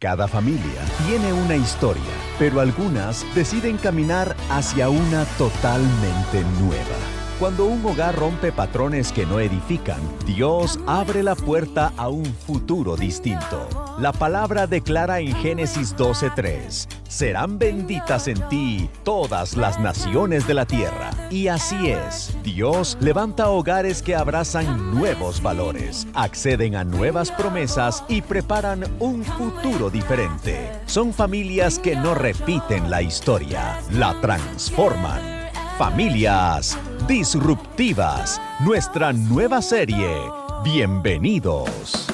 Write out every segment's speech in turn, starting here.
Cada familia tiene una historia, pero algunas deciden caminar hacia una totalmente nueva. Cuando un hogar rompe patrones que no edifican, Dios abre la puerta a un futuro distinto. La palabra declara en Génesis 12:3, serán benditas en ti todas las naciones de la tierra. Y así es, Dios levanta hogares que abrazan nuevos valores, acceden a nuevas promesas y preparan un futuro diferente. Son familias que no repiten la historia, la transforman. Familias Disruptivas, nuestra nueva serie. Bienvenidos.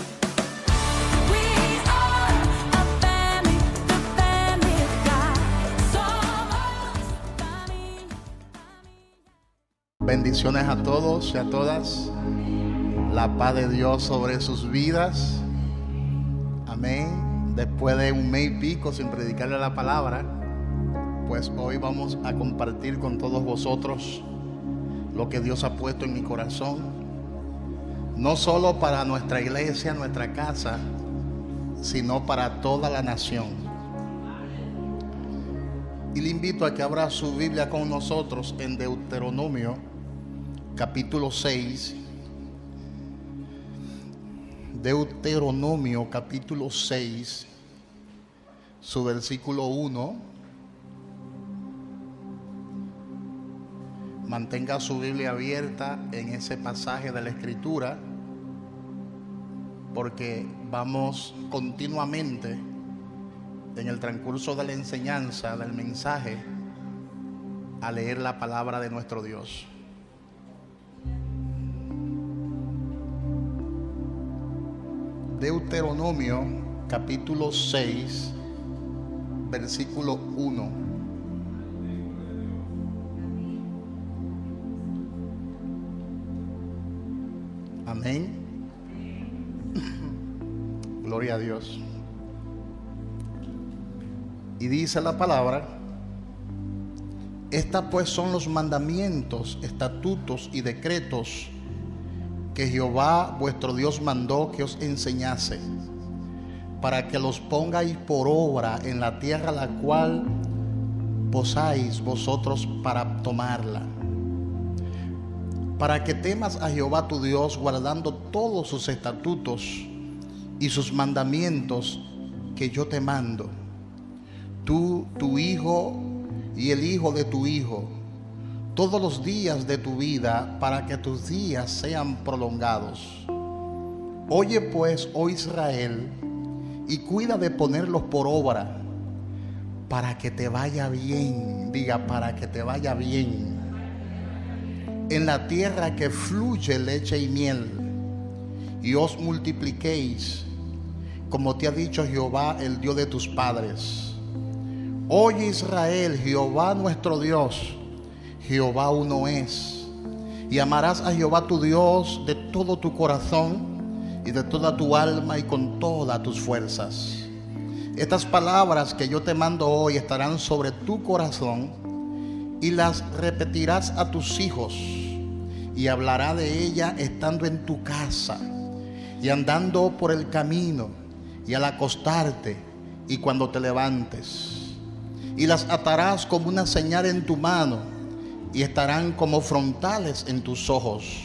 Bendiciones a todos y a todas. La paz de Dios sobre sus vidas. Amén. Después de un mes y pico sin predicarle la palabra, pues hoy vamos a compartir con todos vosotros lo que Dios ha puesto en mi corazón, no solo para nuestra iglesia, nuestra casa, sino para toda la nación. Y le invito a que abra su Biblia con nosotros en Deuteronomio, capítulo 6. Deuteronomio, capítulo 6, su versículo 1. Mantenga su Biblia abierta en ese pasaje de la Escritura, porque vamos continuamente en el transcurso de la enseñanza del mensaje a leer la palabra de nuestro Dios. Deuteronomio capítulo 6, versículo 1. Amén. Gloria a Dios. Y dice la palabra: estas pues son los mandamientos, estatutos y decretos que Jehová vuestro Dios mandó que os enseñase, para que los pongáis por obra en la tierra la cual posáis vosotros para tomarla, para que temas a Jehová tu Dios, guardando todos sus estatutos y sus mandamientos que yo te mando, tú, tu hijo y el hijo de tu hijo, todos los días de tu vida, para que tus días sean prolongados. Oye pues, oh Israel, y cuida de ponerlos por obra, para que te vaya bien. Diga, para que te vaya bien en la tierra que fluye leche y miel, y os multipliquéis, como te ha dicho Jehová, el Dios de tus padres. Oye Israel, Jehová nuestro Dios, Jehová uno es. Y amarás a Jehová tu Dios de todo tu corazón y de toda tu alma y con todas tus fuerzas. Estas palabras que yo te mando hoy estarán sobre tu corazón, y las repetirás a tus hijos, y hablará de ella estando en tu casa, y andando por el camino, y al acostarte, y cuando te levantes. Y las atarás como una señal en tu mano, y estarán como frontales en tus ojos.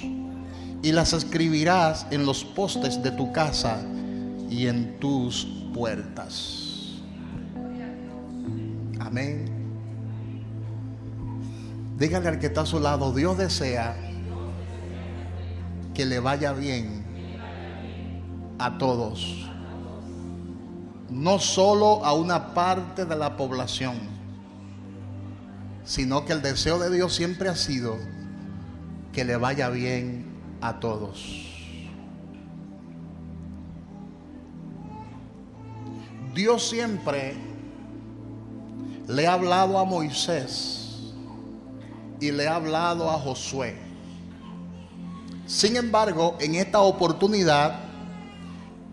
Y las escribirás en los postes de tu casa y en tus puertas. Amén. Dígale al que está a su lado: Dios desea que le vaya bien a todos, no solo a una parte de la población, sino que el deseo de Dios siempre ha sido que le vaya bien a todos. Dios siempre le ha hablado a Moisés y le ha hablado a Josué. Sin embargo, en esta oportunidad,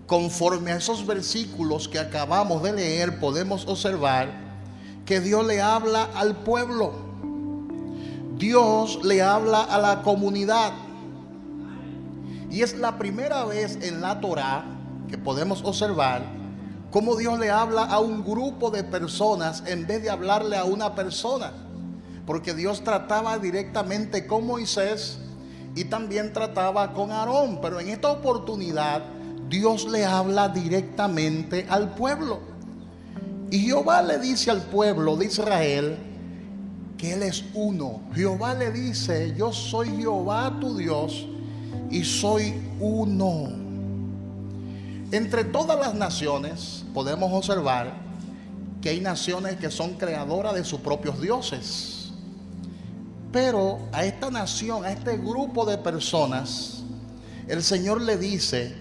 conforme a esos versículos que acabamos de leer, podemos observar que Dios le habla al pueblo. Dios le habla a la comunidad. Y es la primera vez en la Torá que podemos observar cómo Dios le habla a un grupo de personas en vez de hablarle a una persona. Porque Dios trataba directamente con Moisés y también trataba con Aarón. Pero en esta oportunidad Dios le habla directamente al pueblo. Y Jehová le dice al pueblo de Israel que Él es uno. Jehová le dice: yo soy Jehová tu Dios y soy uno. Entre todas las naciones podemos observar que hay naciones que son creadoras de sus propios dioses. Pero a esta nación, a este grupo de personas, el Señor le dice: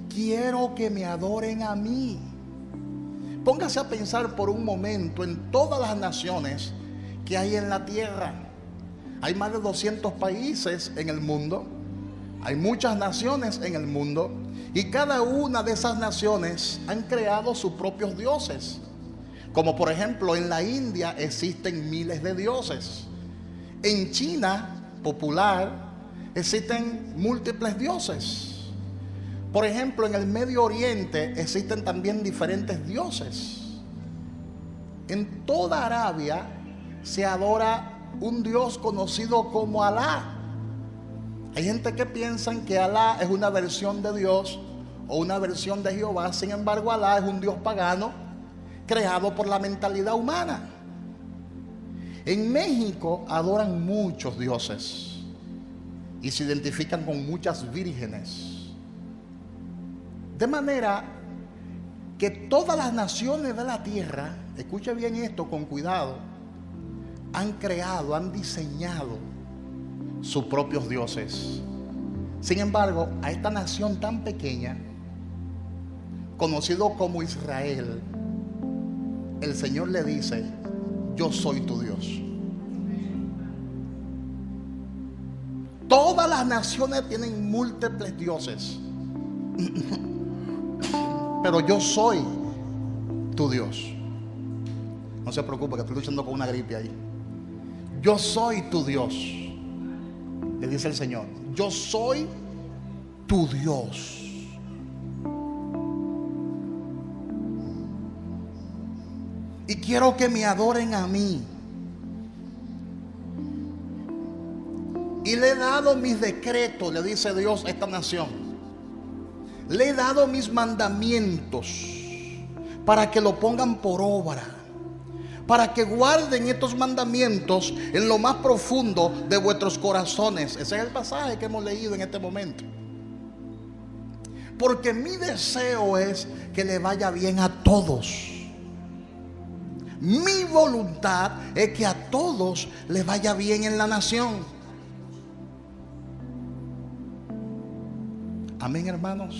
quiero que me adoren a mí. Póngase a pensar por un momento en todas las naciones que hay en la tierra. Hay más de 200 países en el mundo. Hay muchas naciones en el mundo. Y cada una de esas naciones han creado sus propios dioses. Como por ejemplo en la India existen miles de dioses. En China popular existen múltiples dioses. Por ejemplo, en el Medio Oriente existen también diferentes dioses. En toda Arabia se adora un Dios conocido como Alá. Hay gente que piensa que Alá es una versión de Dios o una versión de Jehová. Sin embargo, Alá es un Dios pagano creado por la mentalidad humana. En México adoran muchos dioses y se identifican con muchas vírgenes. De manera que todas las naciones de la tierra, escuche bien esto con cuidado, han creado, han diseñado sus propios dioses. Sin embargo, a esta nación tan pequeña, conocido como Israel, el Señor le dice: yo soy tu Dios. Todas las naciones tienen múltiples dioses, pero yo soy tu Dios. No se preocupe que estoy luchando con una gripe ahí. Yo soy tu Dios, le dice el Señor. Yo soy tu Dios. Y quiero que me adoren a mí. Y le he dado mis decretos, le dice Dios a esta nación. Le he dado mis mandamientos para que lo pongan por obra, para que guarden estos mandamientos en lo más profundo de vuestros corazones. Ese es el pasaje que hemos leído en este momento. Porque mi deseo es que le vaya bien a todos. Mi voluntad es que a todos les vaya bien en la nación. Amén, hermanos.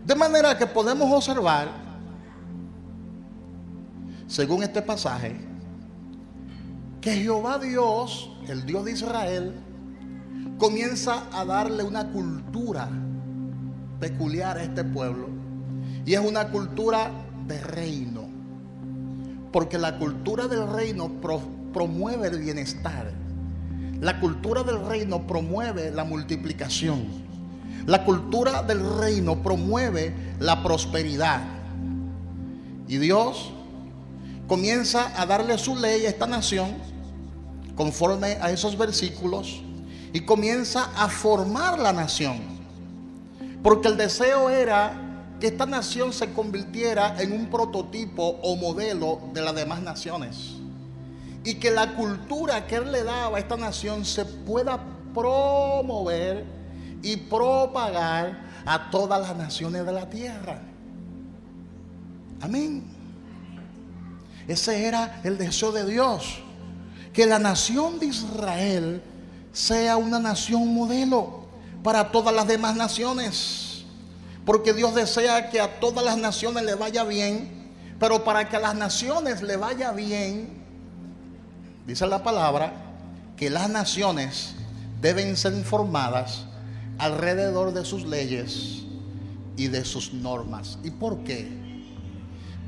De manera que podemos observar, según este pasaje, que Jehová Dios, el Dios de Israel, comienza a darle una cultura peculiar a este pueblo. Y es una cultura de reino. Porque la cultura del reino promueve el bienestar. La cultura del reino promueve la multiplicación. La cultura del reino promueve la prosperidad. Y Dios comienza a darle su ley a esta nación conforme a esos versículos y comienza a formar la nación. Porque el deseo era que esta nación se convirtiera en un prototipo o modelo de las demás naciones. Y que la cultura que Él le daba a esta nación se pueda promover y propagar a todas las naciones de la tierra. Amén. Ese era el deseo de Dios, que la nación de Israel sea una nación modelo para todas las demás naciones. Porque Dios desea que a todas las naciones le vaya bien, pero para que a las naciones le vaya bien, dice la palabra, que las naciones deben ser informadas alrededor de sus leyes y de sus normas. ¿Y por qué?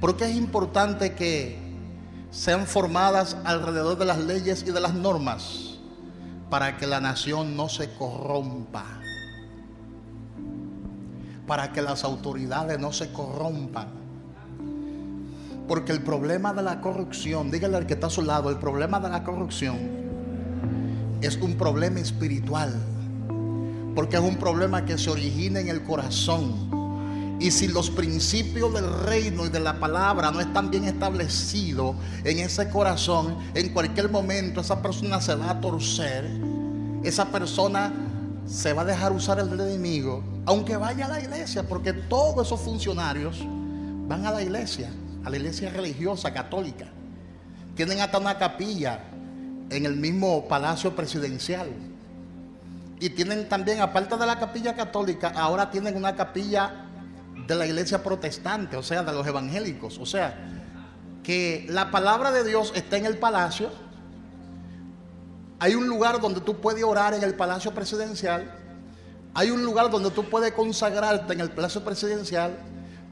Porque es importante que sean formadas alrededor de las leyes y de las normas para que la nación no se corrompa, para que las autoridades no se corrompan, Porque el problema de la corrupción, dígale al que está a su lado, el problema de la corrupción es un problema espiritual. Porque es un problema que se origina en el corazón. Y si los principios del reino y de la palabra no están bien establecidos en ese corazón, en cualquier momento esa persona se va a torcer. Esa persona se va a dejar usar el enemigo, aunque vaya a la iglesia, porque todos esos funcionarios van a la iglesia religiosa católica. Tienen hasta una capilla en el mismo palacio presidencial. Y tienen también, aparte de la capilla católica, ahora tienen una capilla de la iglesia protestante, o sea, de los evangélicos. O sea, que la palabra de Dios está en el palacio. Hay un lugar donde tú puedes orar en el palacio presidencial. Hay un lugar donde tú puedes consagrarte en el palacio presidencial.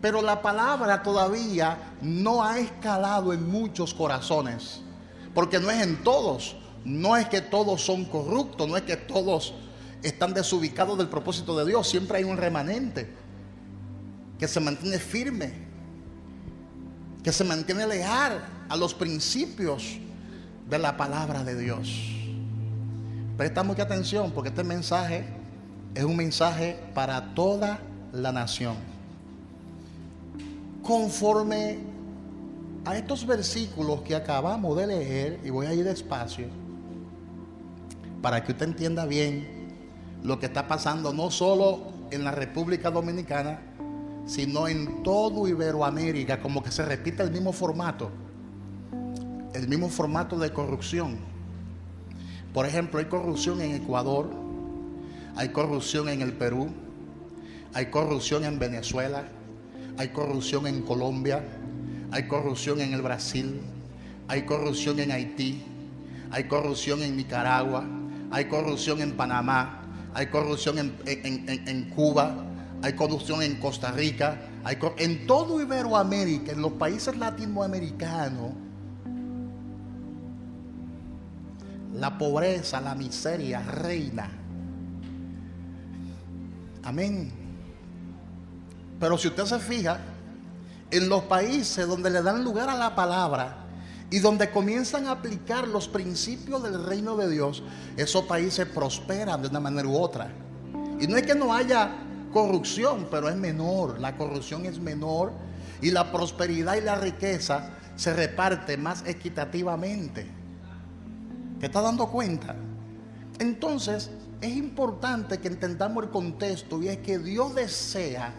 Pero la palabra todavía no ha escalado en muchos corazones. Porque no es en todos. No es que todos son corruptos. No es que todos están desubicados del propósito de Dios. Siempre hay un remanente que se mantiene firme, que se mantiene leal a los principios de la palabra de Dios. Presta mucha atención, porque este mensaje es un mensaje para toda la nación. Conforme a estos versículos que acabamos de leer, y voy a ir despacio para que usted entienda bien lo que está pasando no solo en la República Dominicana, sino en todo Iberoamérica. Como que se repite el mismo formato de corrupción. Por ejemplo, hay corrupción en Ecuador, hay corrupción en el Perú, hay corrupción en Venezuela, hay corrupción en Colombia, hay corrupción en el Brasil, hay corrupción en Haití, hay corrupción en Nicaragua, hay corrupción en Panamá, hay corrupción en Cuba, hay corrupción en Costa Rica, en todo Iberoamérica, en los países latinoamericanos. La pobreza, la miseria reina. Amén. Pero si usted se fija, en los países donde le dan lugar a la palabra y donde comienzan a aplicar los principios del reino de Dios, esos países prosperan de una manera u otra. Y no es que no haya corrupción, pero es menor. La corrupción es menor y la prosperidad y la riqueza se reparte más equitativamente. ¿Te estás dando cuenta? Entonces es importante que entendamos el contexto, y es que Dios desea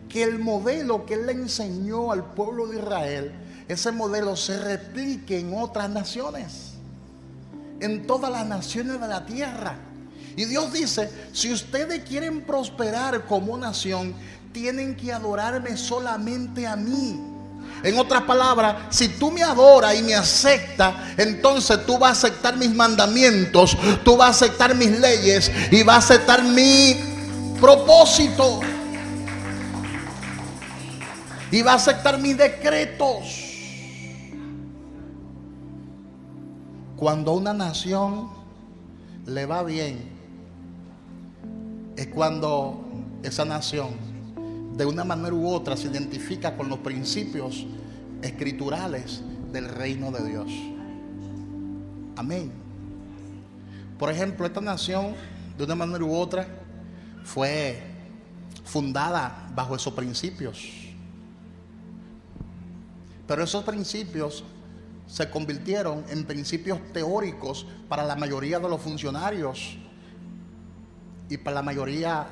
que el modelo que Él le enseñó al pueblo de Israel, ese modelo se replique en otras naciones, en todas las naciones de la tierra. Y Dios dice: si ustedes quieren prosperar como nación, tienen que adorarme solamente a mí. En otras palabras, si tú me adoras y me aceptas, entonces tú vas a aceptar mis mandamientos, tú vas a aceptar mis leyes y vas a aceptar mi propósito y vas a aceptar mis decretos. Cuando a una nación le va bien, es cuando esa nación de una manera u otra se identifica con los principios escriturales del reino de Dios. Amén. Por ejemplo, esta nación de una manera u otra fue fundada bajo esos principios. Pero esos principios se convirtieron en principios teóricos para la mayoría de los funcionarios y para la mayoría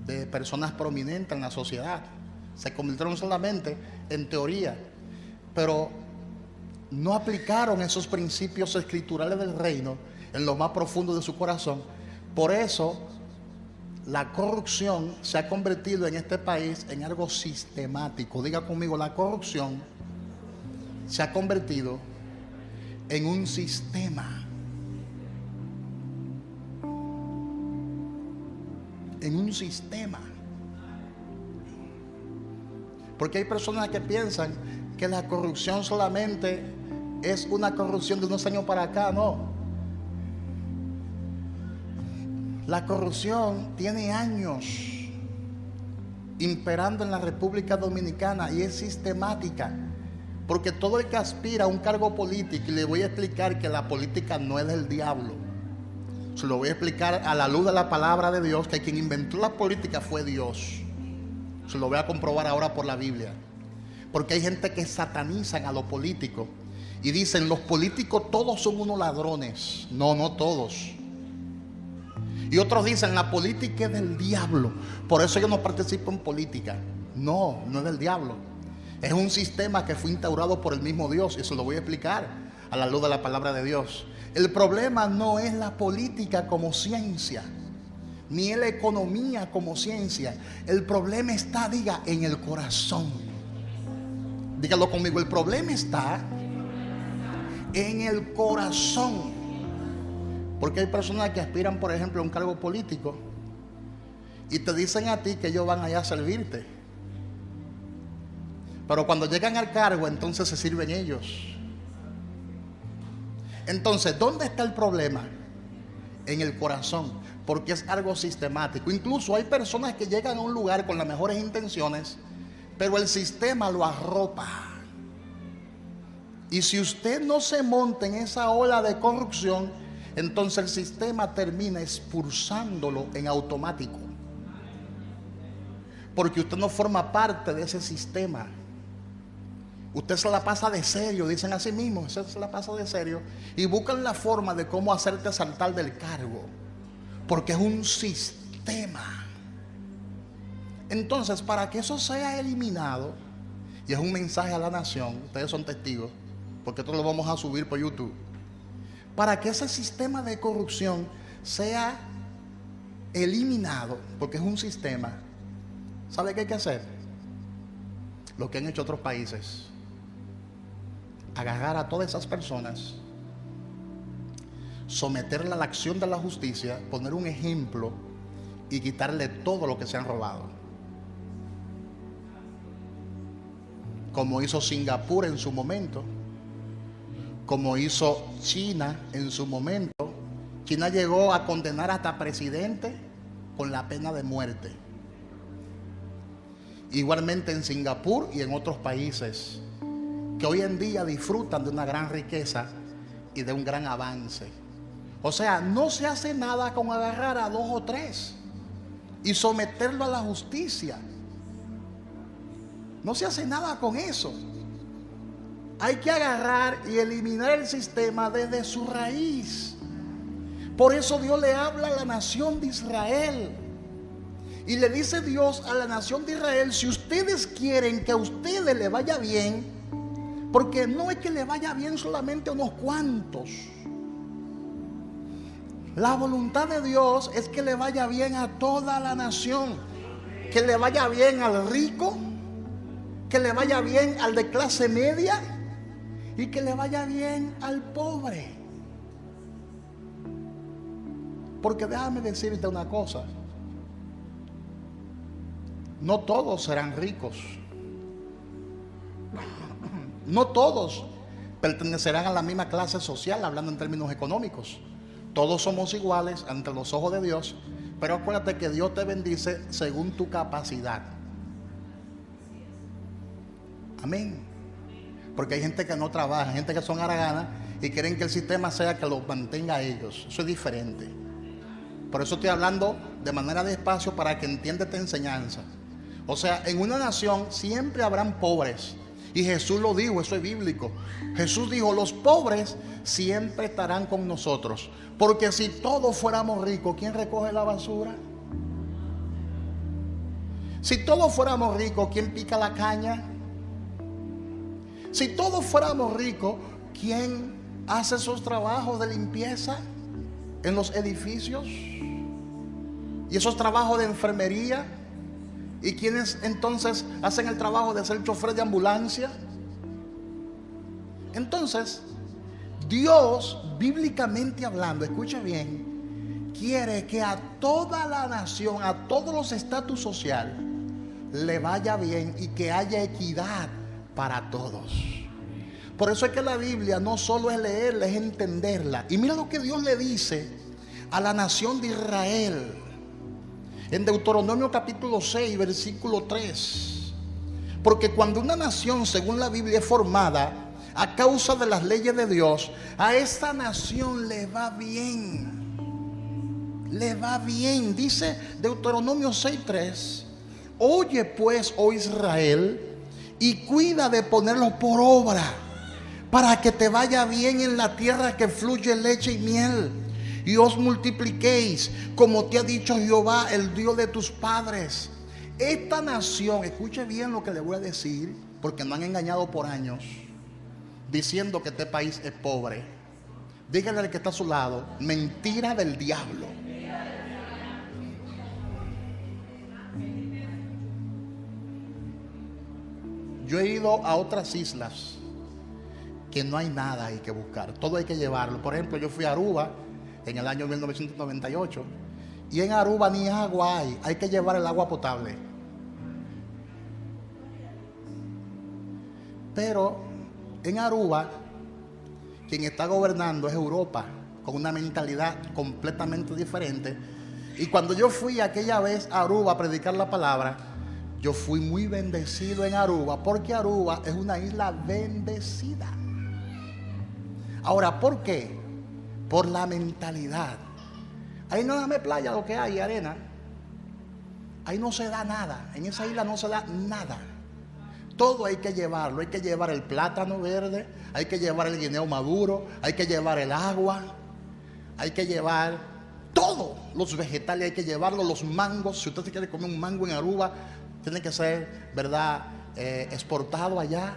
de personas prominentes en la sociedad. Se convirtieron solamente en teoría, pero no aplicaron esos principios escriturales del reino en lo más profundo de su corazón. Por eso la corrupción se ha convertido en este país en algo sistemático. Diga conmigo: la corrupción se ha convertido en un sistema. En un sistema. Porque hay personas que piensan que la corrupción solamente es una corrupción de unos años para acá. No. La corrupción tiene años imperando en la República Dominicana y es sistemática. Porque todo el que aspira a un cargo político, y le voy a explicar que la política no es del diablo. Se lo voy a explicar a la luz de la palabra de Dios, que quien inventó la política fue Dios. Se lo voy a comprobar ahora por la Biblia. Porque hay gente que satanizan a los políticos y dicen, los políticos todos son unos ladrones. No, no todos. Y otros dicen, la política es del diablo, por eso yo no participo en política. No, no es del diablo. Es un sistema que fue instaurado por el mismo Dios, y eso lo voy a explicar a la luz de la palabra de Dios. El problema no es la política como ciencia, ni es la economía como ciencia. El problema está, diga, en el corazón. Dígalo conmigo, el problema está en el corazón. Porque hay personas que aspiran, por ejemplo, a un cargo político y te dicen a ti que ellos van allá a servirte. Pero cuando llegan al cargo, entonces se sirven ellos. Entonces, ¿dónde está el problema? En el corazón, porque es algo sistemático. Incluso hay personas que llegan a un lugar con las mejores intenciones, pero el sistema lo arropa. Y si usted no se monta en esa ola de corrupción, entonces el sistema termina expulsándolo en automático. Porque usted no forma parte de ese sistema. Usted se la pasa de serio, dicen así mismo, usted se la pasa de serio y buscan la forma de cómo hacerte saltar del cargo, porque es un sistema. Entonces, para que eso sea eliminado, y es un mensaje a la nación, ustedes son testigos, porque esto lo vamos a subir por YouTube, para que ese sistema de corrupción sea eliminado, porque es un sistema, ¿sabe qué hay que hacer? Lo que han hecho otros países: agarrar a todas esas personas, someterla a la acción de la justicia, poner un ejemplo y quitarle todo lo que se han robado. Como hizo Singapur en su momento, como hizo China en su momento. China llegó a condenar hasta presidente con la pena de muerte. Igualmente en Singapur y en otros países que hoy en día disfrutan de una gran riqueza y de un gran avance. O sea, no se hace nada con agarrar a 2 o 3 y someterlo a la justicia. No se hace nada con eso. Hay que agarrar y eliminar el sistema desde su raíz. Por eso Dios le habla a la nación de Israel. Y le dice Dios a la nación de Israel: si ustedes quieren que a ustedes le vaya bien, porque no es que le vaya bien solamente a unos cuantos. La voluntad de Dios es que le vaya bien a toda la nación. Que le vaya bien al rico, que le vaya bien al de clase media y que le vaya bien al pobre. Porque déjame decirte una cosa: no todos serán ricos. No todos pertenecerán a la misma clase social, hablando en términos económicos. Todos somos iguales ante los ojos de Dios, pero acuérdate que Dios te bendice según tu capacidad. Amén. Porque hay gente que no trabaja, gente que son haraganas y quieren que el sistema sea que los mantenga a ellos. Eso es diferente. Por eso estoy hablando de manera despacio para que entiendas esta enseñanza. O sea, en una nación siempre habrán pobres. Y Jesús lo dijo, eso es bíblico. Jesús dijo: los pobres siempre estarán con nosotros. Porque si todos fuéramos ricos, ¿quién recoge la basura? Si todos fuéramos ricos, ¿quién pica la caña? Si todos fuéramos ricos, ¿quién hace esos trabajos de limpieza en los edificios? Y esos trabajos de enfermería. ¿Y quiénes entonces hacen el trabajo de ser chofer de ambulancia? Entonces, Dios, bíblicamente hablando, escucha bien, quiere que a toda la nación, a todos los estatus sociales, le vaya bien y que haya equidad para todos. Por eso es que la Biblia no solo es leerla, es entenderla. Y mira lo que Dios le dice a la nación de Israel en Deuteronomio capítulo 6, versículo 3. Porque cuando una nación, según la Biblia, es formada a causa de las leyes de Dios, a esta nación le va bien. Le va bien. Dice Deuteronomio 6:3: oye pues, oh Israel, y cuida de ponerlo por obra, para que te vaya bien en la tierra que fluye leche y miel, y os multipliquéis, como te ha dicho Jehová, el Dios de tus padres. Esta nación, escuche bien lo que le voy a decir, porque nos han engañado por años, diciendo que este país es pobre. Dígale al que está a su lado: mentira del diablo. Yo he ido a otras islas que no hay nada hay que buscar, todo hay que llevarlo. Por ejemplo, yo fui a Aruba en el año 1998, y en Aruba ni agua hay que llevar el agua potable. Pero en Aruba, quien está gobernando es Europa, con una mentalidad completamente diferente. Y cuando yo fui aquella vez a Aruba a predicar la palabra, yo fui muy bendecido en Aruba, porque Aruba es una isla bendecida. Ahora, ¿por qué? Por la mentalidad. Ahí no es playa lo que hay, arena. Ahí no se da nada. En esa isla no se da nada. Todo hay que llevarlo. Hay que llevar el plátano verde, hay que llevar el guineo maduro, hay que llevar el agua, hay que llevar todos los vegetales, hay que llevarlo, los mangos. Si usted se quiere comer un mango en Aruba, tiene que ser, ¿verdad?, exportado allá.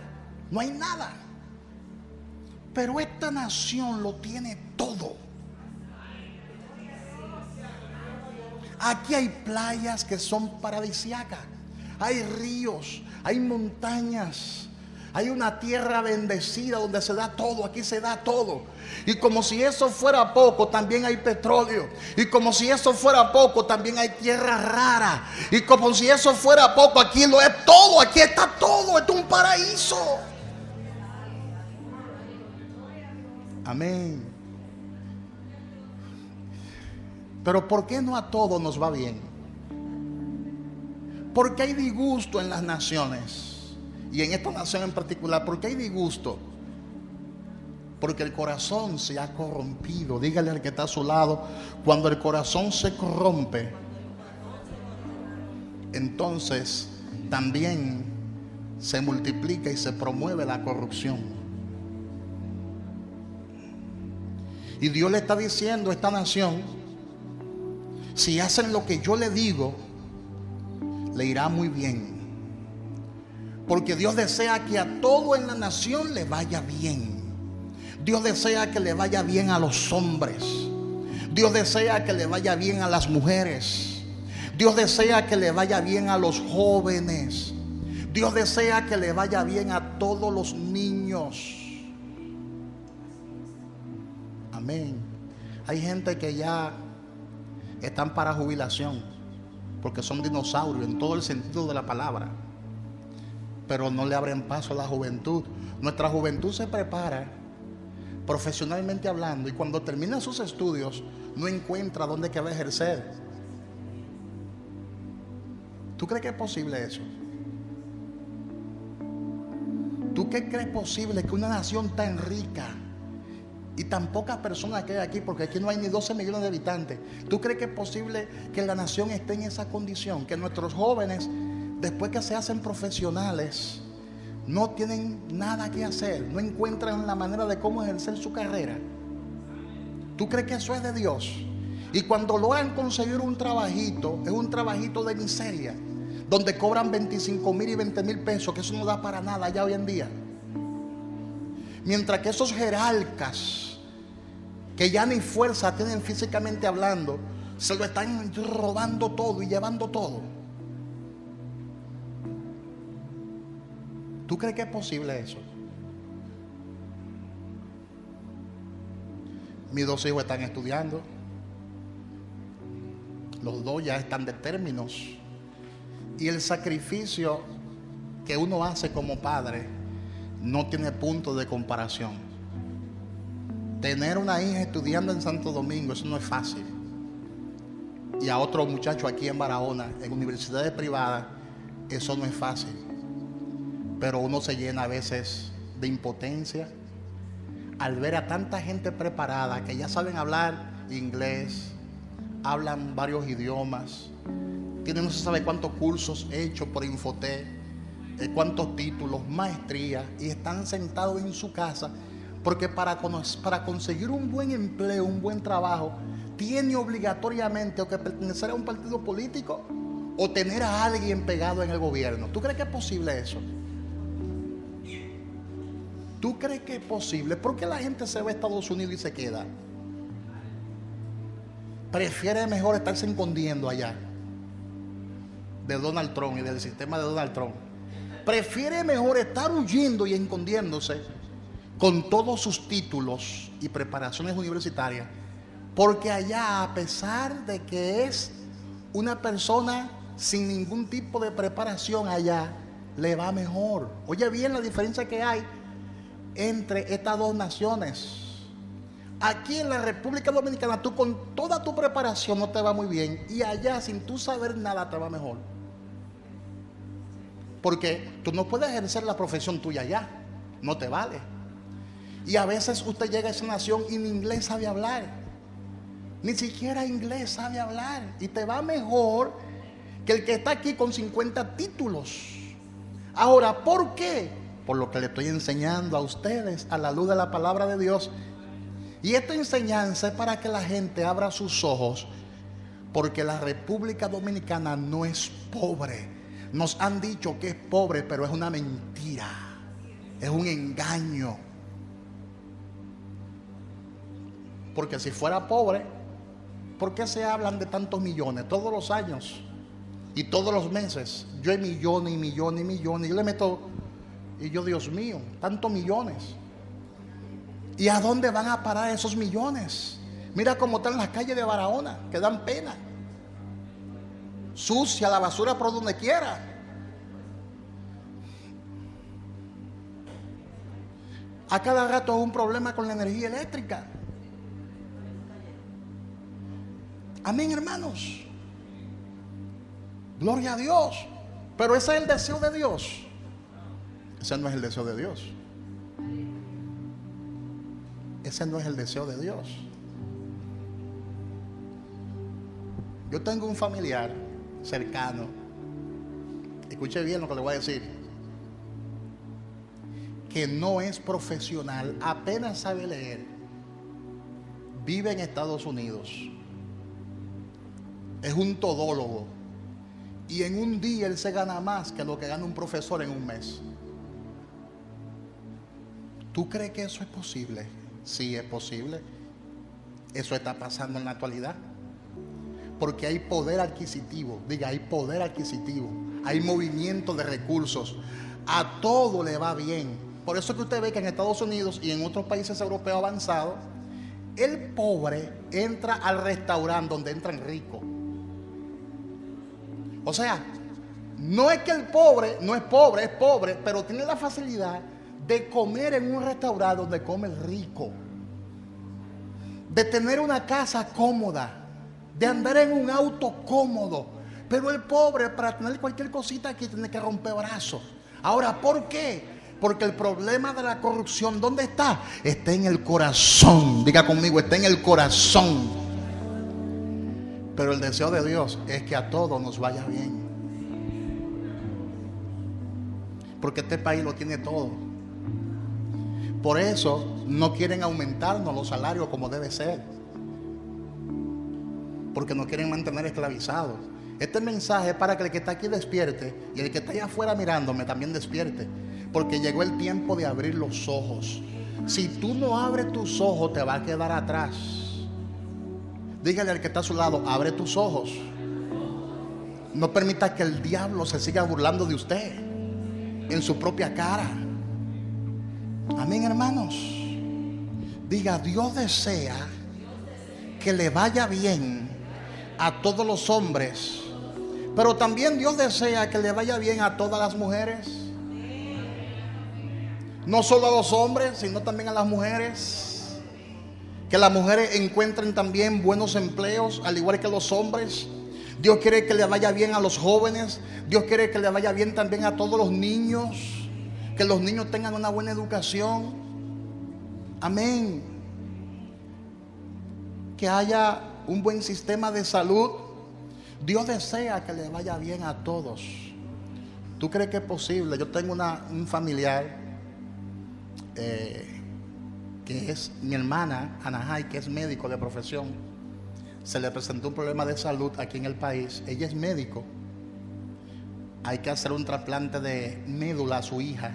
No hay nada. Pero esta nación lo tiene todo. Aquí hay playas que son paradisíacas, hay ríos, hay montañas, hay una tierra bendecida donde se da todo. Aquí se da todo. Y como si eso fuera poco, también hay petróleo. Y como si eso fuera poco, también hay tierra rara. Y como si eso fuera poco, aquí lo es todo. Aquí está todo. Esto es un paraíso. Amén. Pero ¿por qué no a todos nos va bien? Porque hay disgusto en las naciones, y en esta nación en particular. ¿Por qué hay disgusto? Porque el corazón se ha corrompido. Dígale al que está a su lado: cuando el corazón se corrompe, entonces también se multiplica y se promueve la corrupción. Y Dios le está diciendo a esta nación: si hacen lo que yo le digo, le irá muy bien. Porque Dios desea que a todo en la nación le vaya bien. Dios desea que le vaya bien a los hombres. Dios desea que le vaya bien a las mujeres. Dios desea que le vaya bien a los jóvenes. Dios desea que le vaya bien a todos los niños. Amén. Hay gente que ya están para jubilación, porque son dinosaurios en todo el sentido de la palabra, pero no le abren paso a la juventud. Nuestra juventud se prepara profesionalmente hablando, y cuando termina sus estudios no encuentra dónde que va a ejercer. ¿Tú crees que es posible eso? ¿Tú qué crees posible que una nación tan rica y tan pocas personas que hay aquí, porque aquí no hay ni 12 millones de habitantes, tú crees que es posible que la nación esté en esa condición? Que nuestros jóvenes, después que se hacen profesionales, no tienen nada que hacer, no encuentran la manera de cómo ejercer su carrera. ¿Tú crees que eso es de Dios? Y cuando logran conseguir un trabajito, es un trabajito de miseria, donde cobran 25,000 y 20,000 pesos, que eso no da para nada ya hoy en día. Mientras que esos jerarcas, que ya ni fuerza tienen físicamente hablando, se lo están robando todo y llevando todo. ¿Tú crees que es posible eso? Mis 2 hijos están estudiando. Los 2 ya están de términos. Y el sacrificio que uno hace como padre no tiene punto de comparación. Tener una hija estudiando en Santo Domingo, eso no es fácil. Y a otro muchacho aquí en Barahona, en universidades privadas, eso no es fácil. Pero uno se llena a veces de impotencia al ver a tanta gente preparada que ya saben hablar inglés, hablan varios idiomas, tienen no se sabe cuántos cursos hechos por Infotec, cuántos títulos, maestrías, y están sentados en su casa, porque para conseguir un buen empleo, un buen trabajo, tiene obligatoriamente o que pertenecer a un partido político o tener a alguien pegado en el gobierno. ¿Tú crees que es posible eso? ¿Tú crees que es posible? ¿Por qué la gente se va a Estados Unidos y se queda? Prefiere mejor estarse escondiendo allá de Donald Trump y del sistema de Donald Trump. Prefiere mejor estar huyendo y escondiéndose con todos sus títulos y preparaciones universitarias, porque allá, a pesar de que es una persona sin ningún tipo de preparación, allá le va mejor. Oye bien la diferencia que hay entre estas dos naciones. Aquí en la República Dominicana, tú con toda tu preparación no te va muy bien, y allá sin tú saber nada te va mejor, porque tú no puedes ejercer la profesión tuya allá, no te vale. Y a veces usted llega a esa nación y ni inglés sabe hablar, ni siquiera inglés sabe hablar, y te va mejor que el que está aquí con 50 títulos. Ahora, ¿por qué? Por lo que le estoy enseñando a ustedes a la luz de la palabra de Dios. Y esta enseñanza es para que la gente abra sus ojos, porque la República Dominicana no es pobre. Nos han dicho que es pobre, pero es una mentira, es un engaño. Porque si fuera pobre, ¿por qué se hablan de tantos millones todos los años y todos los meses? Yo hay millones y millones y millones, yo le meto, y yo, Dios mío, tantos millones. ¿Y a dónde van a parar esos millones? Mira cómo están las calles de Barahona, que dan pena. Sucia, la basura por donde quiera. A cada rato es un problema con la energía eléctrica. Amén, hermanos. Gloria a Dios. Pero ese es el deseo de Dios. Ese no es el deseo de Dios. Ese no es el deseo de Dios. Yo tengo un familiar cercano, escuche bien lo que le voy a decir, que no es profesional, apenas sabe leer, vive en Estados Unidos, es un todólogo, y en un día él se gana más que lo que gana un profesor en un mes. ¿Tú crees que eso es posible? Sí, es posible. Eso está pasando en la actualidad, porque hay poder adquisitivo. Diga, hay poder adquisitivo, hay movimiento de recursos, a todo le va bien. Por eso es que usted ve que en Estados Unidos y en otros países europeos avanzados, el pobre entra al restaurante donde entran ricos. O sea, no es que el pobre no es pobre, pero tiene la facilidad de comer en un restaurante donde come el rico, de tener una casa cómoda, de andar en un auto cómodo. Pero el pobre, para tener cualquier cosita aquí, tiene que romper brazos. Ahora, ¿por qué? Porque el problema de la corrupción, ¿dónde está? Está en el corazón. Diga conmigo, está en el corazón. Pero el deseo de Dios es que a todos nos vaya bien, porque este país lo tiene todo. Por eso no quieren aumentarnos los salarios como debe ser, porque nos quieren mantener esclavizados. Este mensaje es para que el que está aquí despierte, y el que está allá afuera mirándome también despierte, porque llegó el tiempo de abrir los ojos. Si tú no abres tus ojos, te va a quedar atrás. Dígale al que está a su lado, abre tus ojos. No permita que el diablo se siga burlando de usted en su propia cara. Amén, hermanos. Diga, Dios desea que le vaya bien a todos los hombres, pero también Dios desea que le vaya bien a todas las mujeres. No solo a los hombres, sino también a las mujeres. Que las mujeres encuentren también buenos empleos, al igual que los hombres. Dios quiere que le vaya bien a los jóvenes. Dios quiere que le vaya bien también a todos los niños. que los niños tengan una buena educación. Amén. Que haya un buen sistema de salud. Dios desea que le vaya bien a todos. ¿Tú crees que es posible? Yo tengo un familiar que es mi hermana, Anahai, que es médico de profesión. Se le presentó un problema de salud aquí en el país. Ella es médico. Hay que hacer un trasplante de médula a su hija.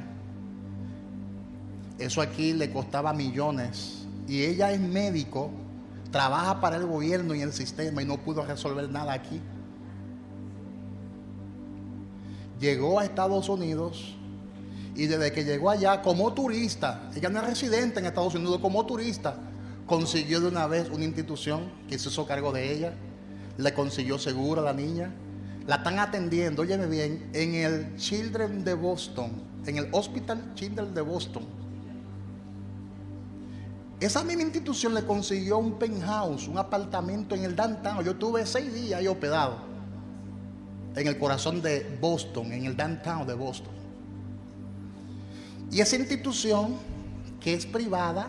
Eso aquí le costaba millones. Y ella es médico, trabaja para el gobierno y el sistema y no pudo resolver nada aquí. Llegó a Estados Unidos y desde que llegó allá como turista, ella no es residente en Estados Unidos, como turista, consiguió de una vez una institución que se hizo cargo de ella, le consiguió seguro a la niña, la están atendiendo, óyeme bien, en el Children de Boston, en el Hospital Children de Boston. Esa misma institución le consiguió un penthouse, un apartamento en el downtown. Yo tuve 6 días ahí hospedado en el corazón de Boston, en el downtown de Boston. Y esa institución, que es privada,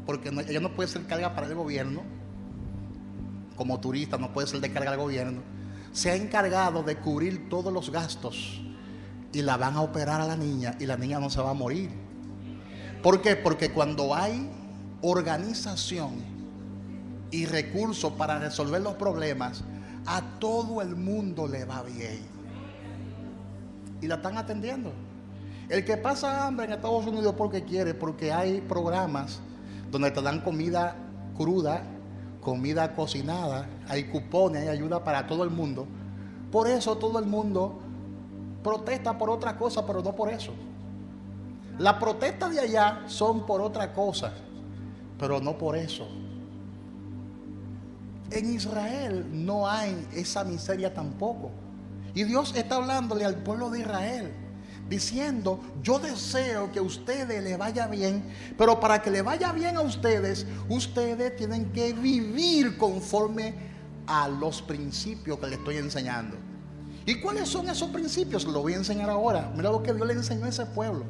porque ella no puede ser carga para el gobierno, como turista no puede ser de carga al gobierno, se ha encargado de cubrir todos los gastos y la van a operar a la niña y la niña no se va a morir. ¿Por qué? Porque cuando hay organización y recursos para resolver los problemas, a todo el mundo le va bien y la están atendiendo. El que pasa hambre en Estados Unidos porque quiere, porque hay programas donde te dan comida cruda, comida cocinada, hay cupones, hay ayuda para todo el mundo. Por eso todo el mundo protesta por otra cosa, pero no por eso. Las protestas de allá son por otra cosa, pero no por eso. En Israel no hay esa miseria tampoco. Y Dios está hablándole al pueblo de Israel, diciendo: yo deseo que a ustedes les vaya bien, pero para que le vaya bien a ustedes, ustedes tienen que vivir conforme a los principios que les estoy enseñando. ¿Y cuáles son esos principios? Lo voy a enseñar ahora. Mira lo que Dios le enseñó a ese pueblo.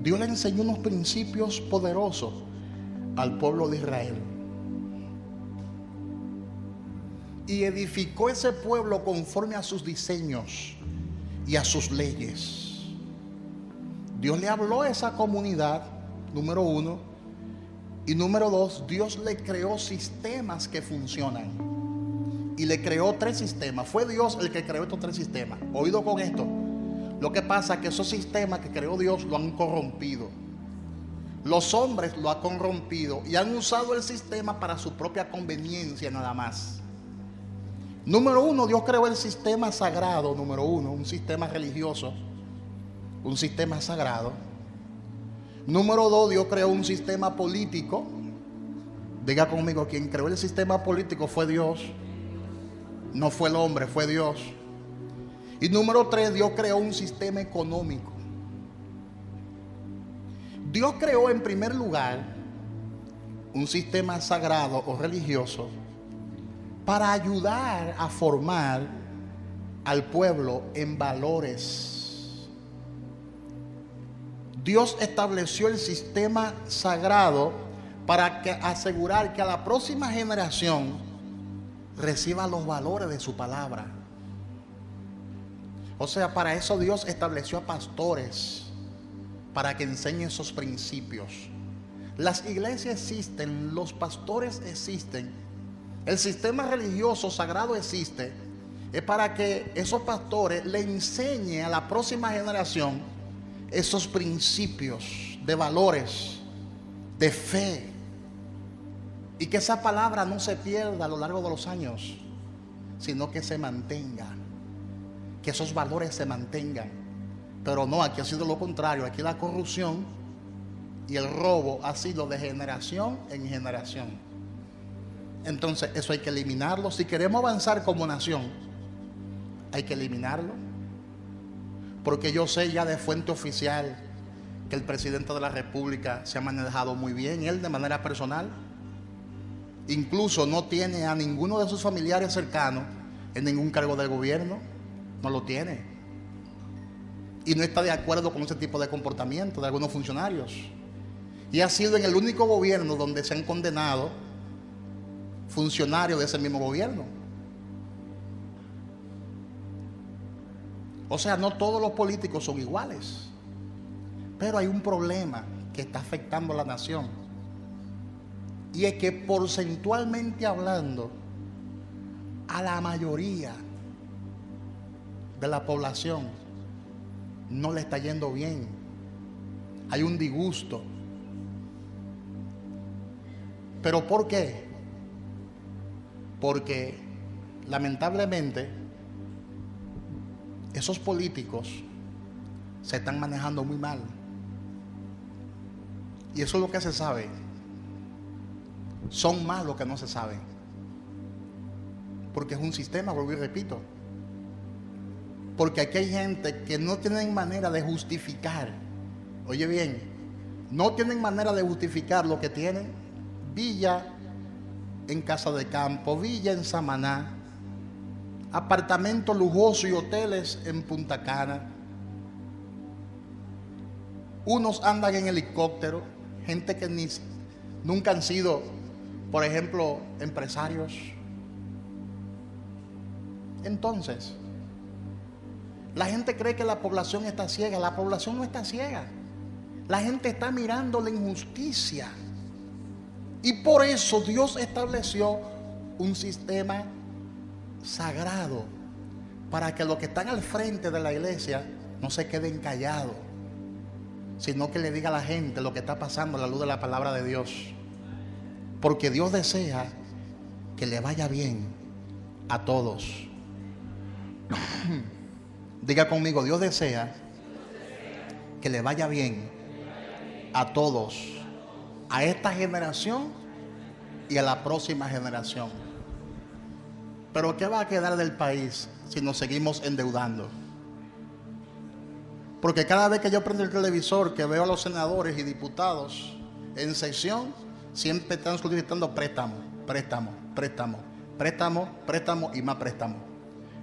Dios le enseñó unos principios poderosos al pueblo de Israel. Y edificó ese pueblo conforme a sus diseños y a sus leyes. Dios le habló a esa comunidad, número 1. Y número 2, Dios le creó sistemas que funcionan. Y le creó 3 sistemas. Fue Dios el que creó estos 3 sistemas. Oído con esto. Lo que pasa es que esos sistemas que creó Dios lo han corrompido. Los hombres lo han corrompido y han usado el sistema para su propia conveniencia nada más. Número 1, Dios creó el sistema sagrado, número 1, un sistema religioso, un sistema sagrado. Número 2, Dios creó un sistema político. Diga conmigo, quien creó el sistema político fue Dios. No fue el hombre, fue Dios. Y número 3, Dios creó un sistema económico. Dios creó en primer lugar un sistema sagrado o religioso para ayudar a formar al pueblo en valores. Dios estableció el sistema sagrado para asegurar que a la próxima generación reciba los valores de su palabra. O sea, para eso Dios estableció a pastores para que enseñen esos principios. Las iglesias existen, los pastores existen, el sistema religioso sagrado existe. Es para que esos pastores le enseñen a la próxima generación esos principios de valores, de fe, y que esa palabra no se pierda a lo largo de los años, sino que se mantenga, que esos valores se mantengan. Pero no, aquí ha sido lo contrario. Aquí la corrupción y el robo ha sido de generación en generación. Entonces eso hay que eliminarlo. Si queremos avanzar como nación, hay que eliminarlo. Porque yo sé ya de fuente oficial que el presidente de la República se ha manejado muy bien, él de manera personal. Incluso no tiene a ninguno de sus familiares cercanos en ningún cargo del gobierno, no lo tiene. Y no está de acuerdo con ese tipo de comportamiento de algunos funcionarios. Y ha sido en el único gobierno donde se han condenado funcionarios de ese mismo gobierno. O sea, no todos los políticos son iguales. Pero hay un problema que está afectando a la nación. Y es que porcentualmente hablando, a la mayoría de la población no le está yendo bien. Hay un disgusto. ¿Pero por qué? Porque lamentablemente esos políticos se están manejando muy mal. Y eso es lo que se sabe. Son más lo que no se sabe. Porque es un sistema, vuelvo y repito. Porque aquí hay gente que no tienen manera de justificar. Oye bien, no tienen manera de justificar lo que tienen. Villa en Casa de Campo, villa en Samaná, apartamentos lujosos y hoteles en Punta Cana. Unos andan en helicóptero, gente que nunca han sido, por ejemplo, empresarios. Entonces, la gente cree que la población está ciega. La población no está ciega. La gente está mirando la injusticia. Y por eso Dios estableció un sistema sagrado para que los que están al frente de la iglesia no se queden callados, sino que le diga a la gente lo que está pasando a la luz de la palabra de Dios. Porque Dios desea que le vaya bien a todos. Diga conmigo, Dios desea que le vaya bien a todos, a esta generación y a la próxima generación. Pero ¿qué va a quedar del país si nos seguimos endeudando? Porque cada vez que yo prendo el televisor, que veo a los senadores y diputados en sesión, siempre están solicitando préstamo, préstamo, préstamo, préstamo, préstamo y más préstamo.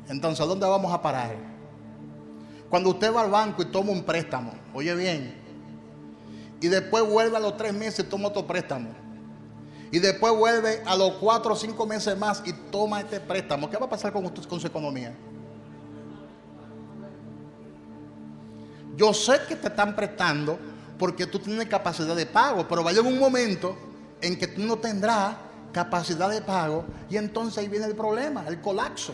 Entonces, ¿a dónde vamos a parar? Cuando usted va al banco y toma un préstamo, oye bien, y después vuelve a los 3 meses y toma otro préstamo, y después vuelve a los 4 o 5 meses más y toma este préstamo, ¿qué va a pasar con su economía? Yo sé que te están prestando porque tú tienes capacidad de pago, pero va a llegar un momento en que tú no tendrás capacidad de pago y entonces ahí viene el problema, el colapso.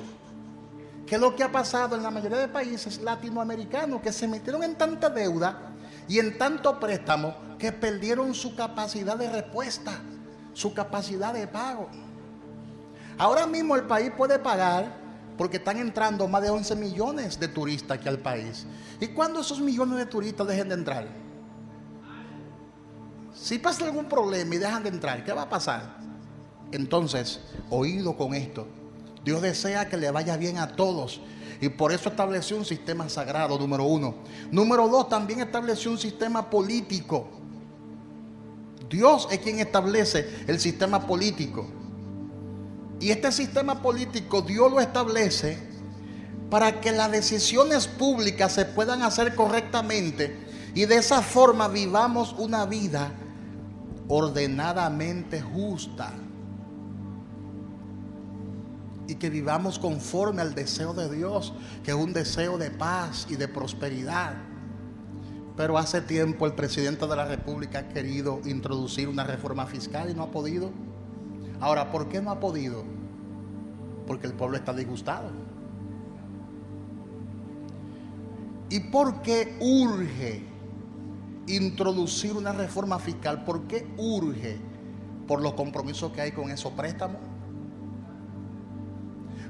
¿Qué es lo que ha pasado en la mayoría de países latinoamericanos que se metieron en tanta deuda y en tanto préstamo que perdieron su capacidad de respuesta, su capacidad de pago? Ahora mismo el país puede pagar porque están entrando más de 11 millones de turistas aquí al país. ¿Y cuándo esos millones de turistas dejen de entrar? Si pasa algún problema y dejan de entrar, ¿qué va a pasar? Entonces, oído con esto. Dios desea que le vaya bien a todos y por eso estableció un sistema sagrado, número 1. Número 2, también estableció un sistema político. Dios es quien establece el sistema político. Y este sistema político Dios lo establece para que las decisiones públicas se puedan hacer correctamente y de esa forma vivamos una vida ordenadamente justa. Y que vivamos conforme al deseo de Dios, que es un deseo de paz y de prosperidad. Pero hace tiempo el presidente de la República ha querido introducir una reforma fiscal y no ha podido. Ahora, ¿por qué no ha podido? Porque el pueblo está disgustado. ¿Y por qué urge introducir una reforma fiscal? ¿Por qué urge? Por los compromisos que hay con esos préstamos.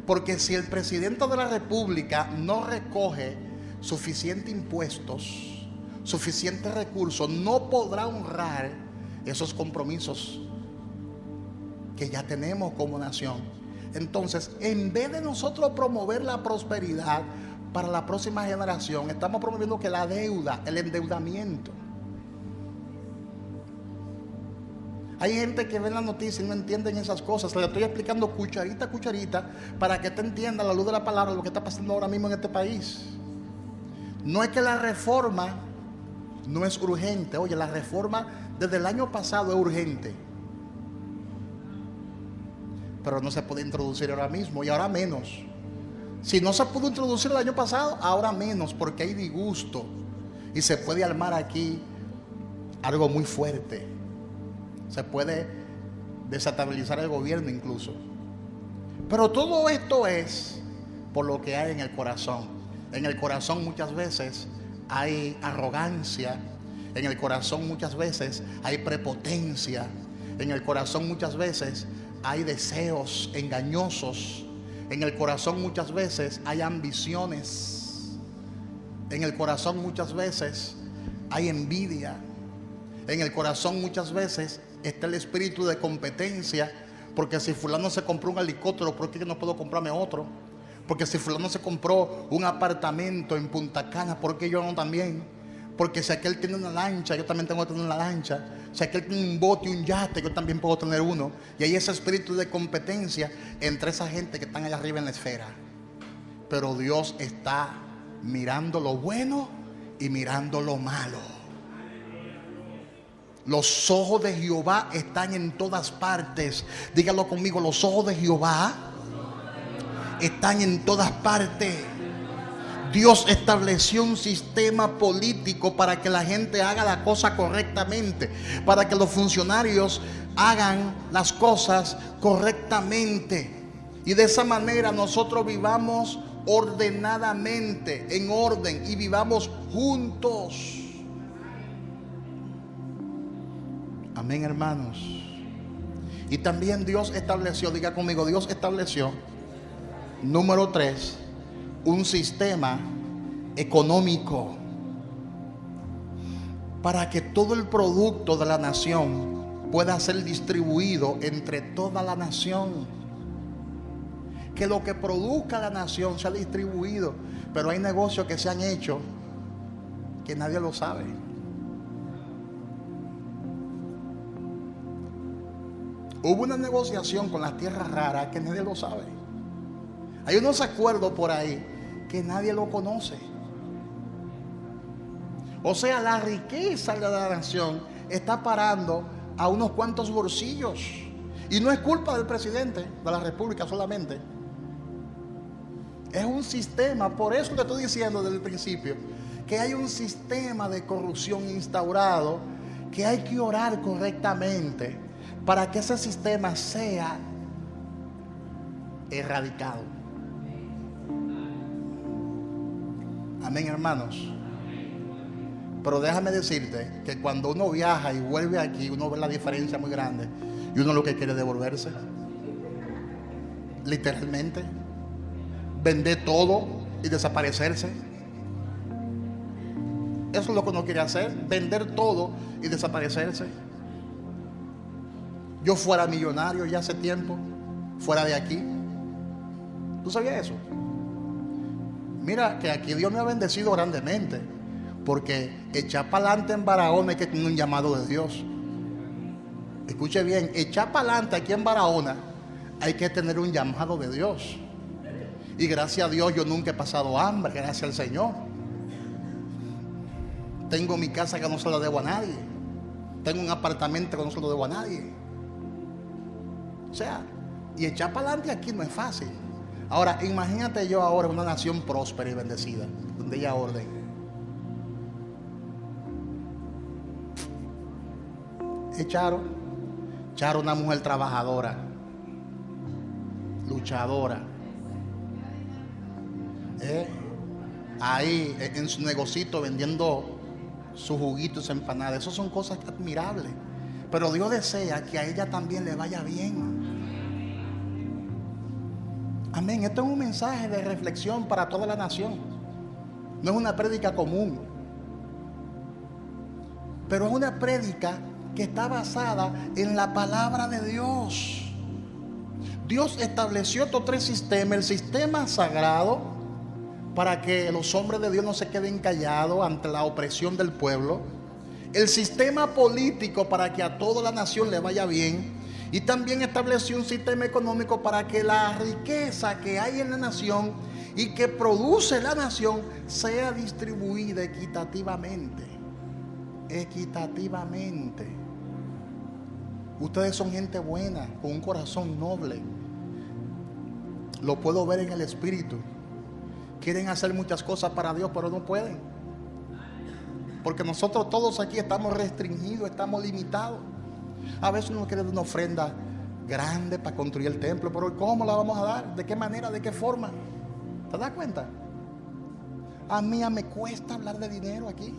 Porque si el presidente de la República no recoge suficientes impuestos, suficientes recursos, no podrá honrar esos compromisos que ya tenemos como nación. Entonces, en vez de nosotros promover la prosperidad para la próxima generación, estamos promoviendo que la deuda, el endeudamiento. Hay gente que ve la noticia y no entienden esas cosas. Le estoy explicando cucharita a cucharita para que te entienda a la luz de la palabra lo que está pasando ahora mismo en este país. No es que la reforma no es urgente. Oye, la reforma desde el año pasado es urgente, pero no se puede introducir ahora mismo, y ahora menos. Si no se pudo introducir el año pasado, ahora menos, porque hay disgusto y se puede armar aquí algo muy fuerte. Se puede desestabilizar el gobierno incluso. Pero todo esto es por lo que hay en el corazón. En el corazón muchas veces hay arrogancia. En el corazón muchas veces hay prepotencia. En el corazón muchas veces hay deseos engañosos. En el corazón muchas veces hay ambiciones. En el corazón muchas veces hay envidia. En el corazón muchas veces está el espíritu de competencia. Porque si fulano se compró un helicóptero, ¿por qué no puedo comprarme otro? Porque si fulano se compró un apartamento en Punta Cana, ¿por qué yo no también? Porque si aquel tiene una lancha, yo también tengo que tener una lancha. Si aquel tiene un bote, un yate, yo también puedo tener uno. Y hay ese espíritu de competencia entre esa gente que están allá arriba en la esfera. Pero Dios está mirando lo bueno y mirando lo malo. Los ojos de Jehová están en todas partes. Dígalo conmigo, los ojos de Jehová están en todas partes. Dios estableció un sistema político para que la gente haga la cosa correctamente, para que los funcionarios hagan las cosas correctamente, y de esa manera nosotros vivamos ordenadamente, en orden, y vivamos juntos. Amén, hermanos. Y también Dios estableció, diga conmigo, Dios estableció, número 3, un sistema económico para que todo el producto de la nación pueda ser distribuido entre toda la nación. Que lo que produzca la nación sea distribuido. Pero hay negocios que se han hecho que nadie lo sabe. Hubo una negociación con las tierras raras que nadie lo sabe. Hay unos acuerdos por ahí que nadie lo conoce. O sea, la riqueza de la nación está parando a unos cuantos bolsillos. Y no es culpa del presidente de la República solamente. Es un sistema. Por eso te estoy diciendo desde el principio que hay un sistema de corrupción instaurado, que hay que orar correctamente para que ese sistema sea erradicado. Amén, hermanos. Pero déjame decirte que cuando uno viaja y vuelve aquí, uno ve la diferencia muy grande. Y uno lo que quiere es devolverse. Literalmente. Vender todo y desaparecerse. Eso es lo que uno quiere hacer. Vender todo y desaparecerse. Yo fuera millonario ya hace tiempo, fuera de aquí. ¿Tú sabías eso? Mira que aquí Dios me ha bendecido grandemente, porque echar para adelante en Barahona hay que tener un llamado de Dios. Escuche bien, echar para adelante aquí en Barahona hay que tener un llamado de Dios. Y gracias a Dios yo nunca he pasado hambre, gracias al Señor. Tengo mi casa que no se la debo a nadie. Tengo un apartamento que no se lo debo a nadie. O sea, y echar para adelante aquí no es fácil. Ahora, imagínate yo ahora en una nación próspera y bendecida, donde haya orden. Charo, una mujer trabajadora, luchadora. Ahí en su negocito vendiendo sus juguitos, empanadas. Esas son cosas admirables. Pero Dios desea que a ella también le vaya bien. Amén. Esto es un mensaje de reflexión para toda la nación. No es una prédica común, pero es una prédica que está basada en la palabra de Dios. Dios estableció estos 3 sistemas. El sistema sagrado, para que los hombres de Dios no se queden callados ante la opresión del pueblo. el sistema político para que a toda la nación le vaya bien, y también estableció un sistema económico para que la riqueza que hay en la nación y que produce la nación sea distribuida equitativamente. Equitativamente. Ustedes son gente buena, con un corazón noble. Lo puedo ver en el espíritu. Quieren hacer muchas cosas para Dios, pero no pueden. Porque nosotros todos aquí estamos restringidos, estamos limitados. A veces uno quiere dar una ofrenda grande para construir el templo, pero ¿cómo la vamos a dar? ¿De qué manera? ¿De qué forma? ¿Te das cuenta? A mí ya me cuesta hablar de dinero aquí.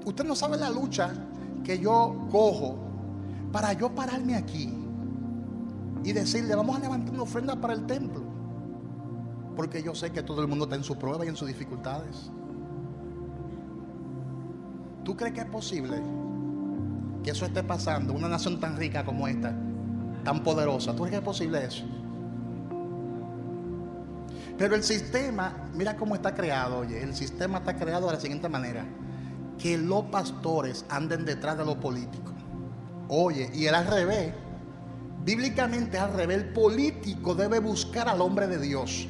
Usted no sabe la lucha que yo cojo para yo pararme aquí y decirle, vamos a levantar una ofrenda para el templo, porque yo sé que todo el mundo está en su prueba y en sus dificultades. ¿Tú crees que es posible que eso esté pasando? Una nación tan rica como esta, tan poderosa, ¿tú crees que es posible eso? Pero el sistema, mira cómo está creado. Oye, el sistema está creado de la siguiente manera: que los pastores anden detrás de los políticos. Oye, y era al revés. Bíblicamente es al revés. El político debe buscar al hombre de Dios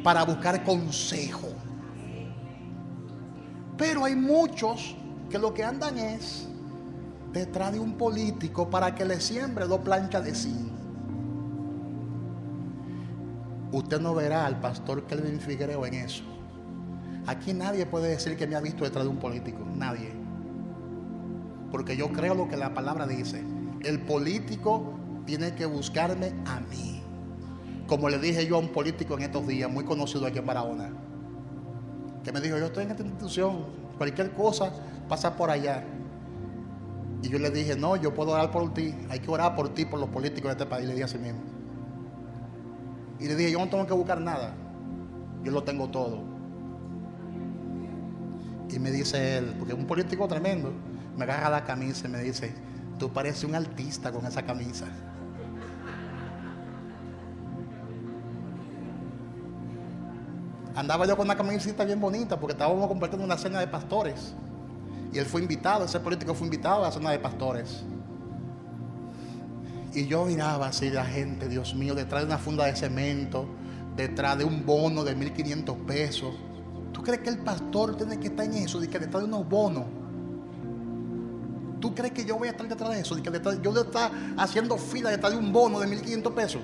para buscar consejo. Pero hay muchos que lo que andan es detrás de un político para que le siembre 2 planchas de zinc. Usted no verá al pastor Kelvin Figuereo en eso. Aquí nadie puede decir que me ha visto detrás de un político. Nadie. Porque yo creo lo que la palabra dice. El político tiene que buscarme a mí. Como le dije yo a un político en estos días, muy conocido aquí en Barahona, que me dijo, yo estoy en esta institución, cualquier cosa pasa por allá. Y yo le dije, no, yo puedo orar por ti. Hay que orar por ti, por los políticos de este país. Le dije así mismo. Y le dije, yo no tengo que buscar nada, yo lo tengo todo. Y me dice él, porque es un político tremendo, me agarra la camisa y me dice, tú pareces un artista con esa camisa. Andaba yo con una camisita bien bonita porque estábamos compartiendo una cena de pastores. Y él fue invitado, ese político fue invitado a la cena de pastores. Y yo miraba así la gente, Dios mío, detrás de una funda de cemento, detrás de un bono de 1,500 pesos. ¿Tú crees que el pastor tiene que estar en eso? De que detrás de unos bonos. ¿Tú crees que yo voy a estar detrás de eso? De que yo voy a estar haciendo fila detrás de un bono de 1,500 pesos.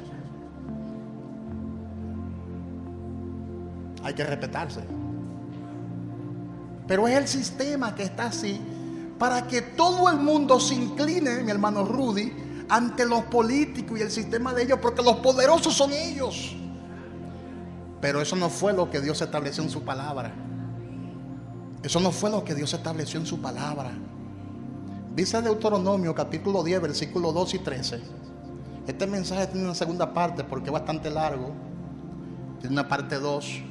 Hay que respetarse. Pero es el sistema que está así para que todo el mundo se incline, mi hermano Rudy, ante los políticos y el sistema de ellos, porque los poderosos son ellos. Pero eso no fue lo que Dios estableció en su palabra. Eso no fue lo que Dios estableció en su palabra. Dice Deuteronomio capítulo 10 versículos 2 y 13. Este mensaje tiene una segunda parte porque es bastante largo. Tiene una parte 2.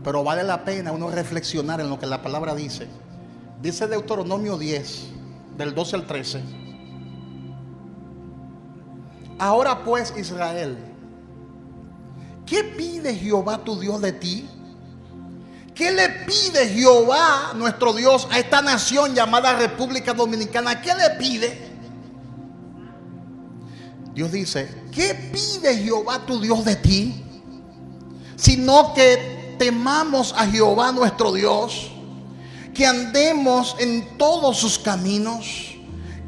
Pero vale la pena uno reflexionar en lo que la palabra dice. Dice Deuteronomio 10 del 12 al 13. Ahora pues, Israel, ¿qué pide Jehová tu Dios de ti? ¿Qué le pide Jehová nuestro Dios a esta nación llamada República Dominicana? ¿Qué le pide? Dios dice, ¿qué pide Jehová tu Dios de ti? Sino que temamos a Jehová nuestro Dios, que andemos en todos sus caminos,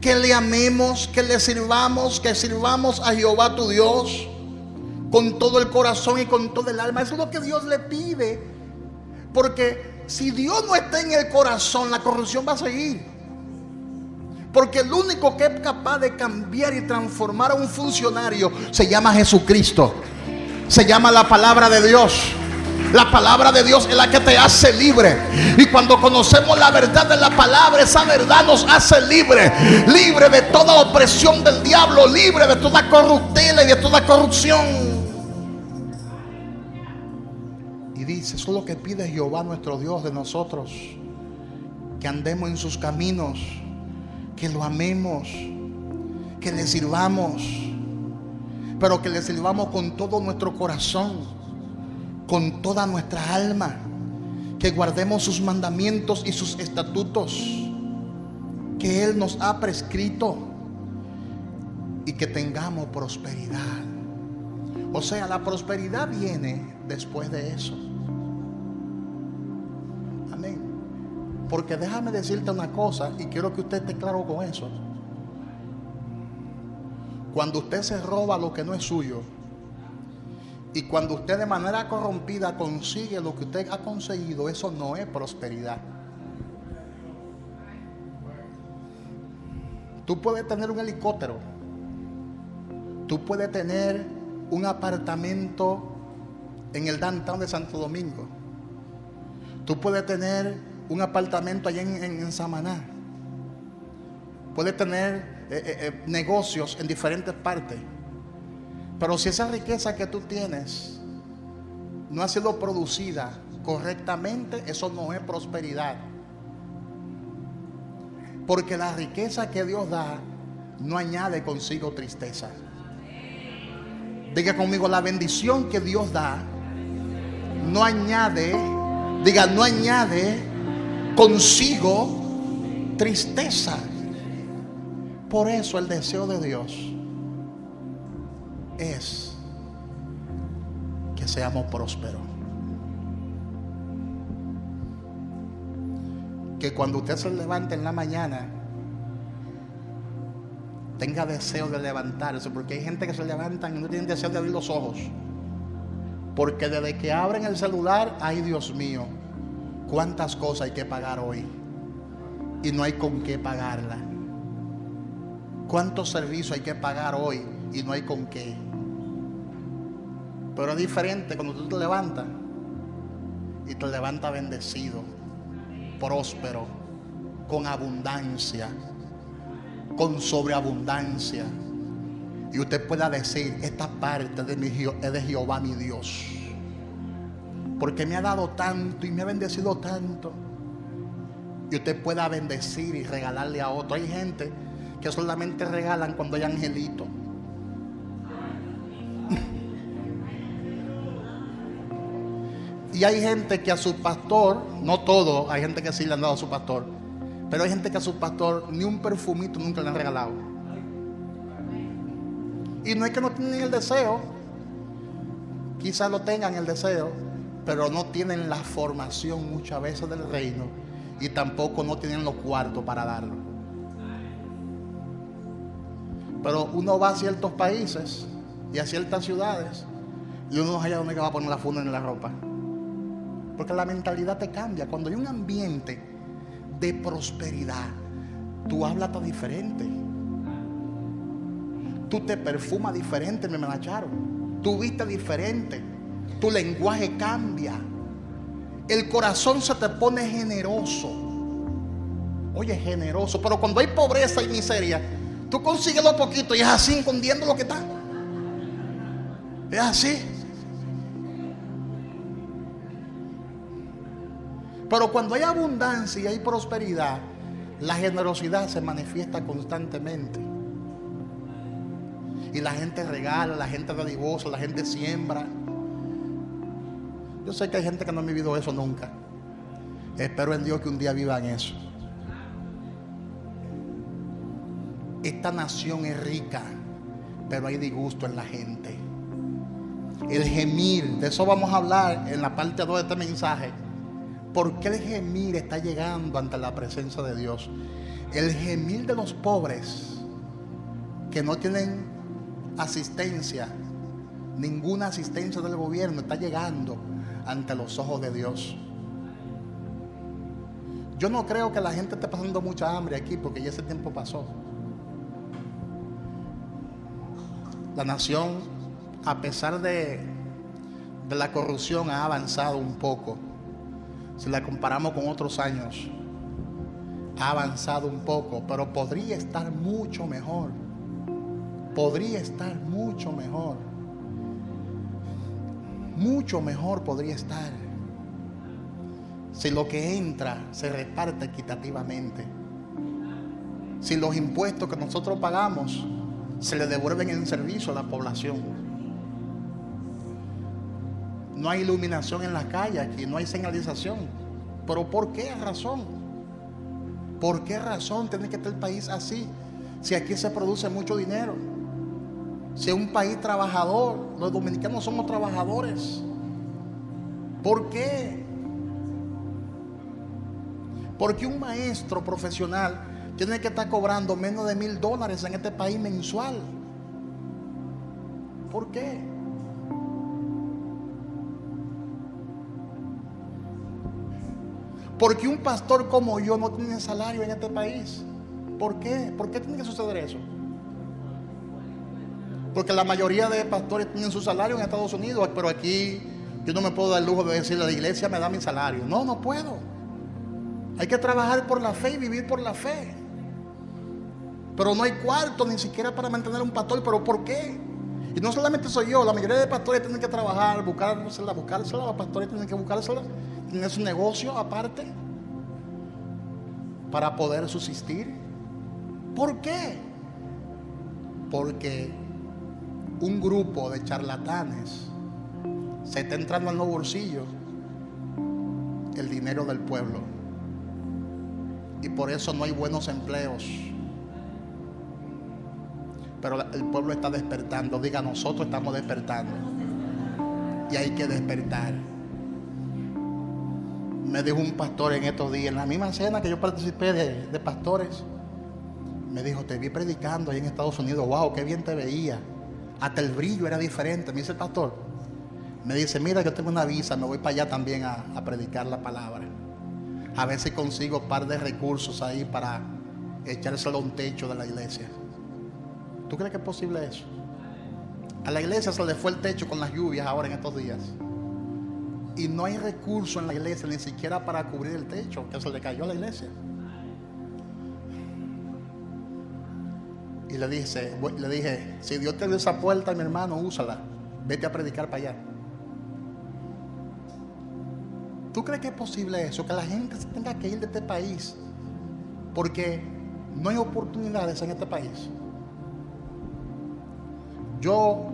que le amemos, que le sirvamos, que sirvamos a Jehová tu Dios con todo el corazón y con todo el alma. Eso es lo que Dios le pide, porque si Dios no está en el corazón, la corrupción va a seguir. Porque el único que es capaz de cambiar y transformar a un funcionario se llama Jesucristo, se llama la palabra de Dios. La palabra de Dios es la que te hace libre. Y cuando conocemos la verdad de la palabra, esa verdad nos hace libre. Libre de toda opresión del diablo, libre de toda corruptela y de toda corrupción. Y dice, eso es lo que pide Jehová nuestro Dios de nosotros, que andemos en sus caminos, que lo amemos, que le sirvamos, pero que le sirvamos con todo nuestro corazón, con toda nuestra alma, que guardemos sus mandamientos y sus estatutos que Él nos ha prescrito, y que tengamos prosperidad. O sea, la prosperidad viene después de eso. Amén. Porque déjame decirte una cosa, y quiero que usted esté claro con eso. Cuando usted se roba lo que no es suyo, y cuando usted de manera corrompida consigue lo que usted ha conseguido, eso no es prosperidad. Tú puedes tener un helicóptero, tú puedes tener un apartamento en el downtown de Santo Domingo, tú puedes tener un apartamento allá en Samaná, puedes tener negocios en diferentes partes, pero si esa riqueza que tú tienes no ha sido producida correctamente, eso no es prosperidad. Porque la riqueza que Dios da no añade consigo tristeza. Diga conmigo, la bendición que Dios da no añade, diga, no añade consigo tristeza. Por eso el deseo de Dios es que seamos prósperos. Que cuando usted se levante en la mañana tenga deseo de levantarse, porque hay gente que se levantan y no tienen deseo de abrir los ojos, porque desde que abren el celular, ay Dios mío, cuántas cosas hay que pagar hoy y no hay con qué pagarla. Cuántos servicios hay que pagar hoy y no hay con qué. Pero es diferente cuando tú te levantas y te levantas bendecido, próspero, con abundancia, con sobreabundancia, y usted pueda decir: esta parte es de Jehová mi Dios, porque me ha dado tanto y me ha bendecido tanto. Y usted pueda bendecir y regalarle a otro. Hay gente que solamente regalan cuando hay angelito. Y hay gente que a su pastor, no todo, hay gente que sí le han dado a su pastor, pero hay gente que a su pastor ni un perfumito nunca le han regalado. Y no es que no tienen el deseo, quizás lo tengan el deseo, pero no tienen la formación muchas veces del reino, y tampoco no tienen los cuartos para darlo. Pero uno va a ciertos países y a ciertas ciudades y uno no sabe dónde va a poner la funda en la ropa, porque la mentalidad te cambia. Cuando hay un ambiente de prosperidad, tú hablas tan diferente, tú te perfumas diferente, me manacharon, tú vistes diferente, tu lenguaje cambia, el corazón se te pone generoso. Oye, generoso. Pero cuando hay pobreza y miseria, tú consigues lo poquito y es así, escondiendo lo que está. Es así. Pero cuando hay abundancia y hay prosperidad, la generosidad se manifiesta constantemente. Y la gente regala, la gente da divorcio, la gente siembra. Yo sé que hay gente que no ha vivido eso nunca. Espero en Dios que un día vivan eso. Esta nación es rica, pero hay disgusto en la gente. El gemir, de eso vamos a hablar en la parte 2 de este mensaje. ¿Por qué el gemir está llegando ante la presencia de Dios? El gemir de los pobres que no tienen asistencia, ninguna asistencia del gobierno, está llegando ante los ojos de Dios. Yo no creo que la gente esté pasando mucha hambre aquí, porque ya ese tiempo pasó. La nación, a pesar de la corrupción, ha avanzado un poco. Si la comparamos con otros años, ha avanzado un poco, pero podría estar mucho mejor. Podría estar mucho mejor. Mucho mejor podría estar si lo que entra se reparte equitativamente. Si los impuestos que nosotros pagamos se le devuelven en servicio a la población. No hay iluminación en la calle aquí, no hay señalización. Pero ¿por qué razón? ¿Por qué razón tiene que estar el país así? Si aquí se produce mucho dinero. Si es un país trabajador, los dominicanos somos trabajadores. ¿Por qué? Porque un maestro profesional tiene que estar cobrando menos de $1,000 en este país mensual. ¿Por qué? Porque un pastor como yo no tiene salario en este país. ¿Por qué? ¿Por qué tiene que suceder eso? Porque la mayoría de pastores tienen su salario en Estados Unidos, pero aquí yo no me puedo dar el lujo de decirle a la iglesia me da mi salario. No, no puedo. Hay que trabajar por la fe y vivir por la fe. Pero no hay cuarto ni siquiera para mantener un pastor. ¿Pero por qué? Y no solamente soy yo, la mayoría de pastores tienen que trabajar, buscársela, los pastores tienen que buscársela, tienen su negocio aparte para poder subsistir. ¿Por qué? Porque un grupo de charlatanes se está entrando en los bolsillos el dinero del pueblo. Y por eso no hay buenos empleos. Pero el pueblo está despertando. Diga, nosotros estamos despertando. Y hay que despertar. Me dijo un pastor en estos días, en la misma cena que yo participé de pastores, me dijo, te vi predicando ahí en Estados Unidos. Wow, qué bien te veía. Hasta el brillo era diferente. Me dice el pastor, me dice, mira, yo tengo una visa, me voy para allá también a predicar la palabra. A ver si consigo un par de recursos ahí para echárselo a un techo de la iglesia. ¿Tú crees que es posible eso? A la iglesia se le fue el techo con las lluvias ahora en estos días. Y no hay recursos en la iglesia ni siquiera para cubrir el techo que se le cayó a la iglesia. Y le dije, si Dios te dio esa puerta, mi hermano, úsala. Vete a predicar para allá. ¿Tú crees que es posible eso? Que la gente se tenga que ir de este país porque no hay oportunidades en este país. Yo,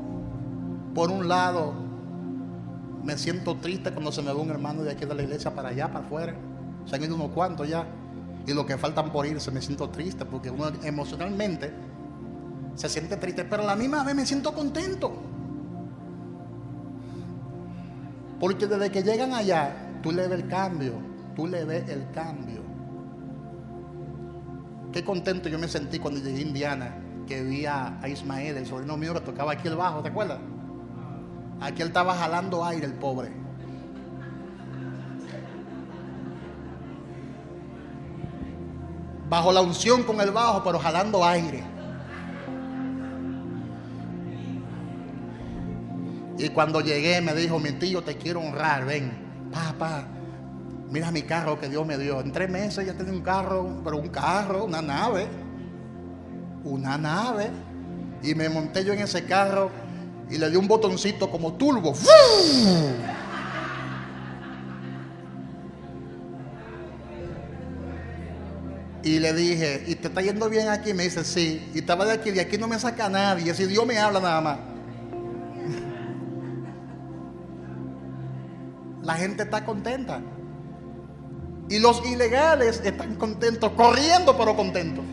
por un lado, me siento triste cuando se me ve un hermano de aquí de la iglesia para allá, para afuera. Se han ido unos cuantos ya. Y los que faltan por irse, me siento triste porque uno emocionalmente se siente triste, pero a la misma vez me siento contento. Porque desde que llegan allá, tú le ves el cambio. Tú le ves el cambio. Qué contento yo me sentí cuando llegué a Indiana, que vi a Ismael, el sobrino mío que tocaba aquí el bajo, ¿te acuerdas? Aquí él estaba jalando aire, el pobre. Bajo la unción con el bajo, pero jalando aire. Y cuando llegué me dijo, mi tío, te quiero honrar, ven, papá, mira mi carro que Dios me dio. En 3 meses ya tenía un carro, pero un carro, una nave. Y me monté yo en ese carro y le di un botoncito como turbo. Y le dije, ¿y te está yendo bien aquí? Me dice, sí. Y estaba de aquí no me saca nadie. Si Dios me habla nada más. La gente está contenta. Y los ilegales están contentos, corriendo pero contentos.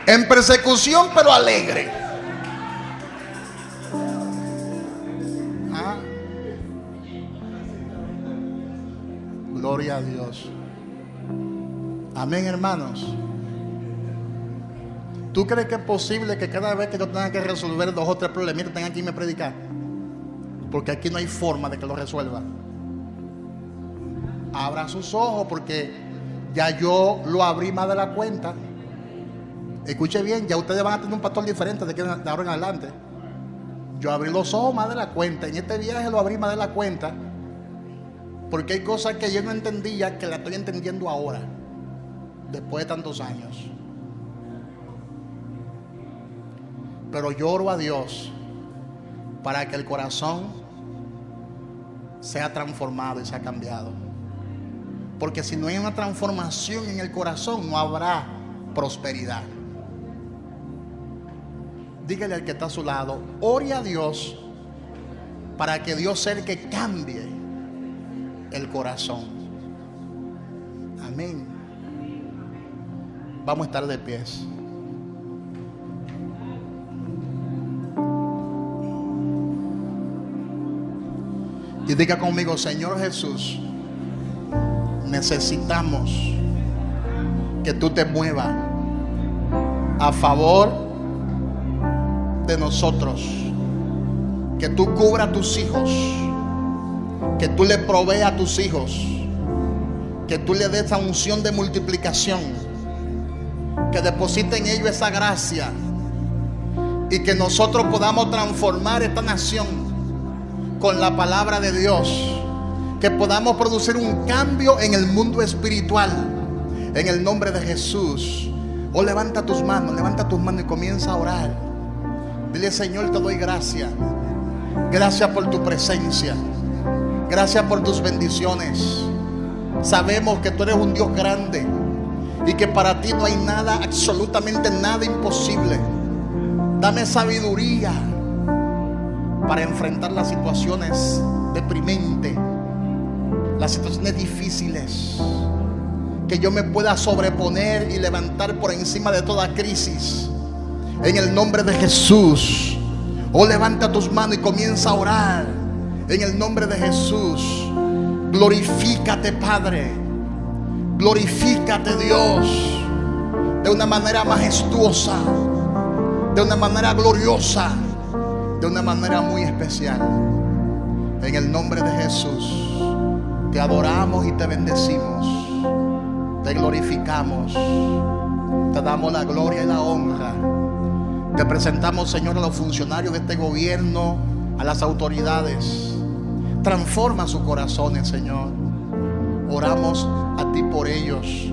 En persecución pero alegre. ¿Ah? Gloria a Dios. Amén, hermanos. ¿Tú crees que es posible que cada vez que yo tenga que resolver 2 o 3 problemitas tenga que irme a predicar? Porque aquí no hay forma de que lo resuelva. Abra sus ojos porque ya yo lo abrí más de la cuenta. Escuche bien, ya ustedes van a tener un pastor diferente de ahora en adelante. Yo abrí los ojos más de la cuenta. En este viaje lo abrí más de la cuenta. Porque hay cosas que yo no entendía que la estoy entendiendo ahora. Después de tantos años. Pero yo oro a Dios para que el corazón sea transformado y sea cambiado. Porque si no hay una transformación en el corazón, no habrá prosperidad. Dígale al que está a su lado, ore a Dios para que Dios sea el que cambie el corazón. Amén. Vamos a estar de pies. Y diga conmigo: Señor Jesús, necesitamos que tú te muevas a favor de nosotros, que tú cubras a tus hijos, que tú le proveas a tus hijos, que tú le des esa unción de multiplicación, que deposite en ellos esa gracia, y que nosotros podamos transformar esta nación con la palabra de Dios, que podamos producir un cambio en el mundo espiritual, en el nombre de Jesús. Oh, levanta tus manos y comienza a orar. Dile: Señor, te doy gracias. Gracias por tu presencia. Gracias por tus bendiciones. Sabemos que tú eres un Dios grande y que para ti no hay nada, absolutamente nada imposible. Dame sabiduría para enfrentar las situaciones deprimentes, las situaciones difíciles, que yo me pueda sobreponer y levantar por encima de toda crisis, en el nombre de Jesús. Oh, levanta tus manos y comienza a orar en el nombre de Jesús. Glorifícate, Padre, glorifícate, Dios, de una manera majestuosa, de una manera gloriosa, de una manera muy especial. En el nombre de Jesús te adoramos y te bendecimos, te glorificamos, te damos la gloria y la honra. Te presentamos, Señor, a los funcionarios de este gobierno, a las autoridades. Transforma sus corazones, Señor. Oramos a ti por ellos,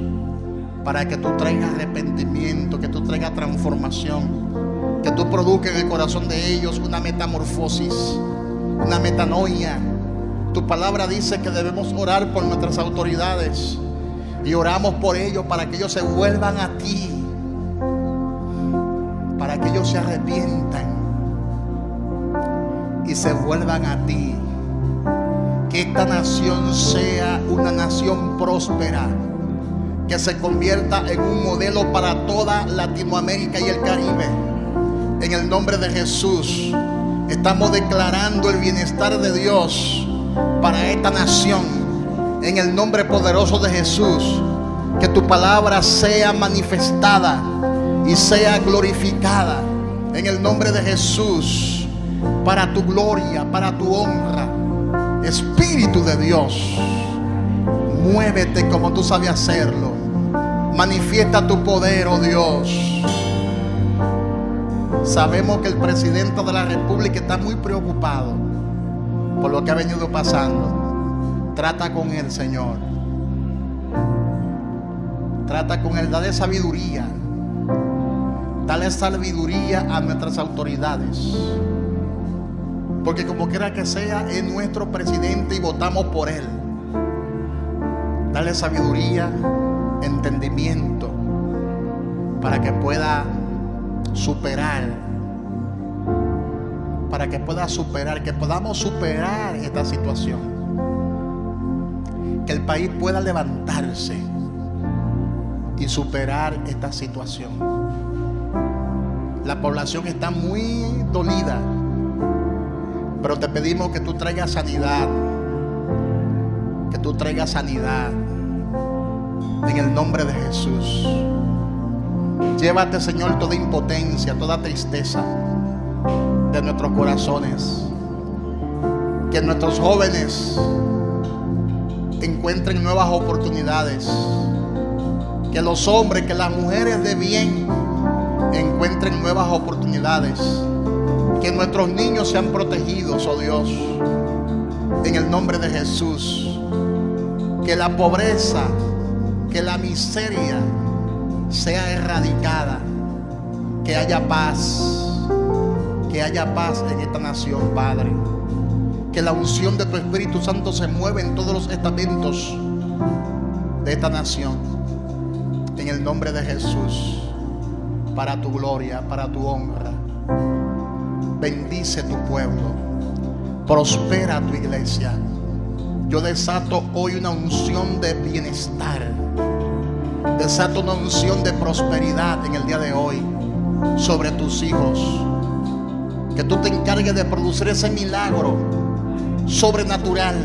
para que tú traigas arrepentimiento, que tú traigas transformación, que tú produzcas en el corazón de ellos una metamorfosis, una metanoia. Tu palabra dice que debemos orar por nuestras autoridades, y oramos por ellos para que ellos se vuelvan a ti, para que ellos se arrepientan y se vuelvan a ti. Que esta nación sea una nación próspera, que se convierta en un modelo para toda Latinoamérica y el Caribe. En el nombre de Jesús estamos declarando el bienestar de Dios para esta nación. En el nombre poderoso de Jesús, que tu palabra sea manifestada y sea glorificada en el nombre de Jesús, para tu gloria, para tu honra. Espíritu de Dios, muévete como tú sabes hacerlo. Manifiesta tu poder, oh Dios. Sabemos que el presidente de la República está muy preocupado por lo que ha venido pasando. Trata con él, Señor. Trata con él, dale sabiduría. Dale sabiduría a nuestras autoridades, porque como quiera que sea, es nuestro presidente y votamos por él. Dale sabiduría, entendimiento, para que pueda superar, que podamos superar esta situación, que el país pueda levantarse y superar esta situación. La población está muy dolida, pero te pedimos que tú traigas sanidad, en el nombre de Jesús. Llévate, Señor, toda impotencia, toda tristeza de nuestros corazones. Que nuestros jóvenes encuentren nuevas oportunidades. Que los hombres, que las mujeres de bien encuentren nuevas oportunidades. Que nuestros niños sean protegidos, oh Dios, en el nombre de Jesús. Que la pobreza, que la miseria sea erradicada. Que haya paz en esta nación, Padre. Que la unción de tu Espíritu Santo se mueva en todos los estamentos de esta nación, en el nombre de Jesús, para tu gloria, para tu honra. Bendice tu pueblo, prospera tu iglesia, Yo desato hoy una unción de bienestar. Desato una unción de prosperidad en el día de hoy sobre tus hijos. Que tú te encargues de producir ese milagro sobrenatural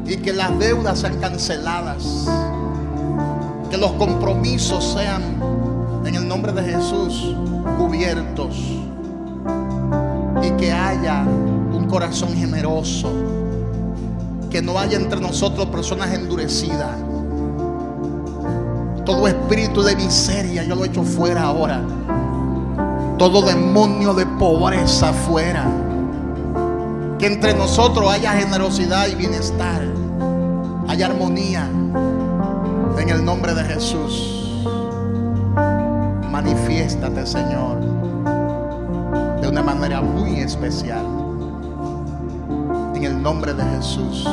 y que las deudas sean canceladas, que los compromisos sean, en el nombre de Jesús, cubiertos, y que haya un corazón generoso, que no haya entre nosotros personas endurecidas. Todo espíritu de miseria yo lo echo fuera ahora. Todo demonio de pobreza fuera. Que entre nosotros haya generosidad y bienestar, haya armonía, en el nombre de Jesús. Manifiéstate, Señor, de una manera muy especial, en el nombre de Jesús.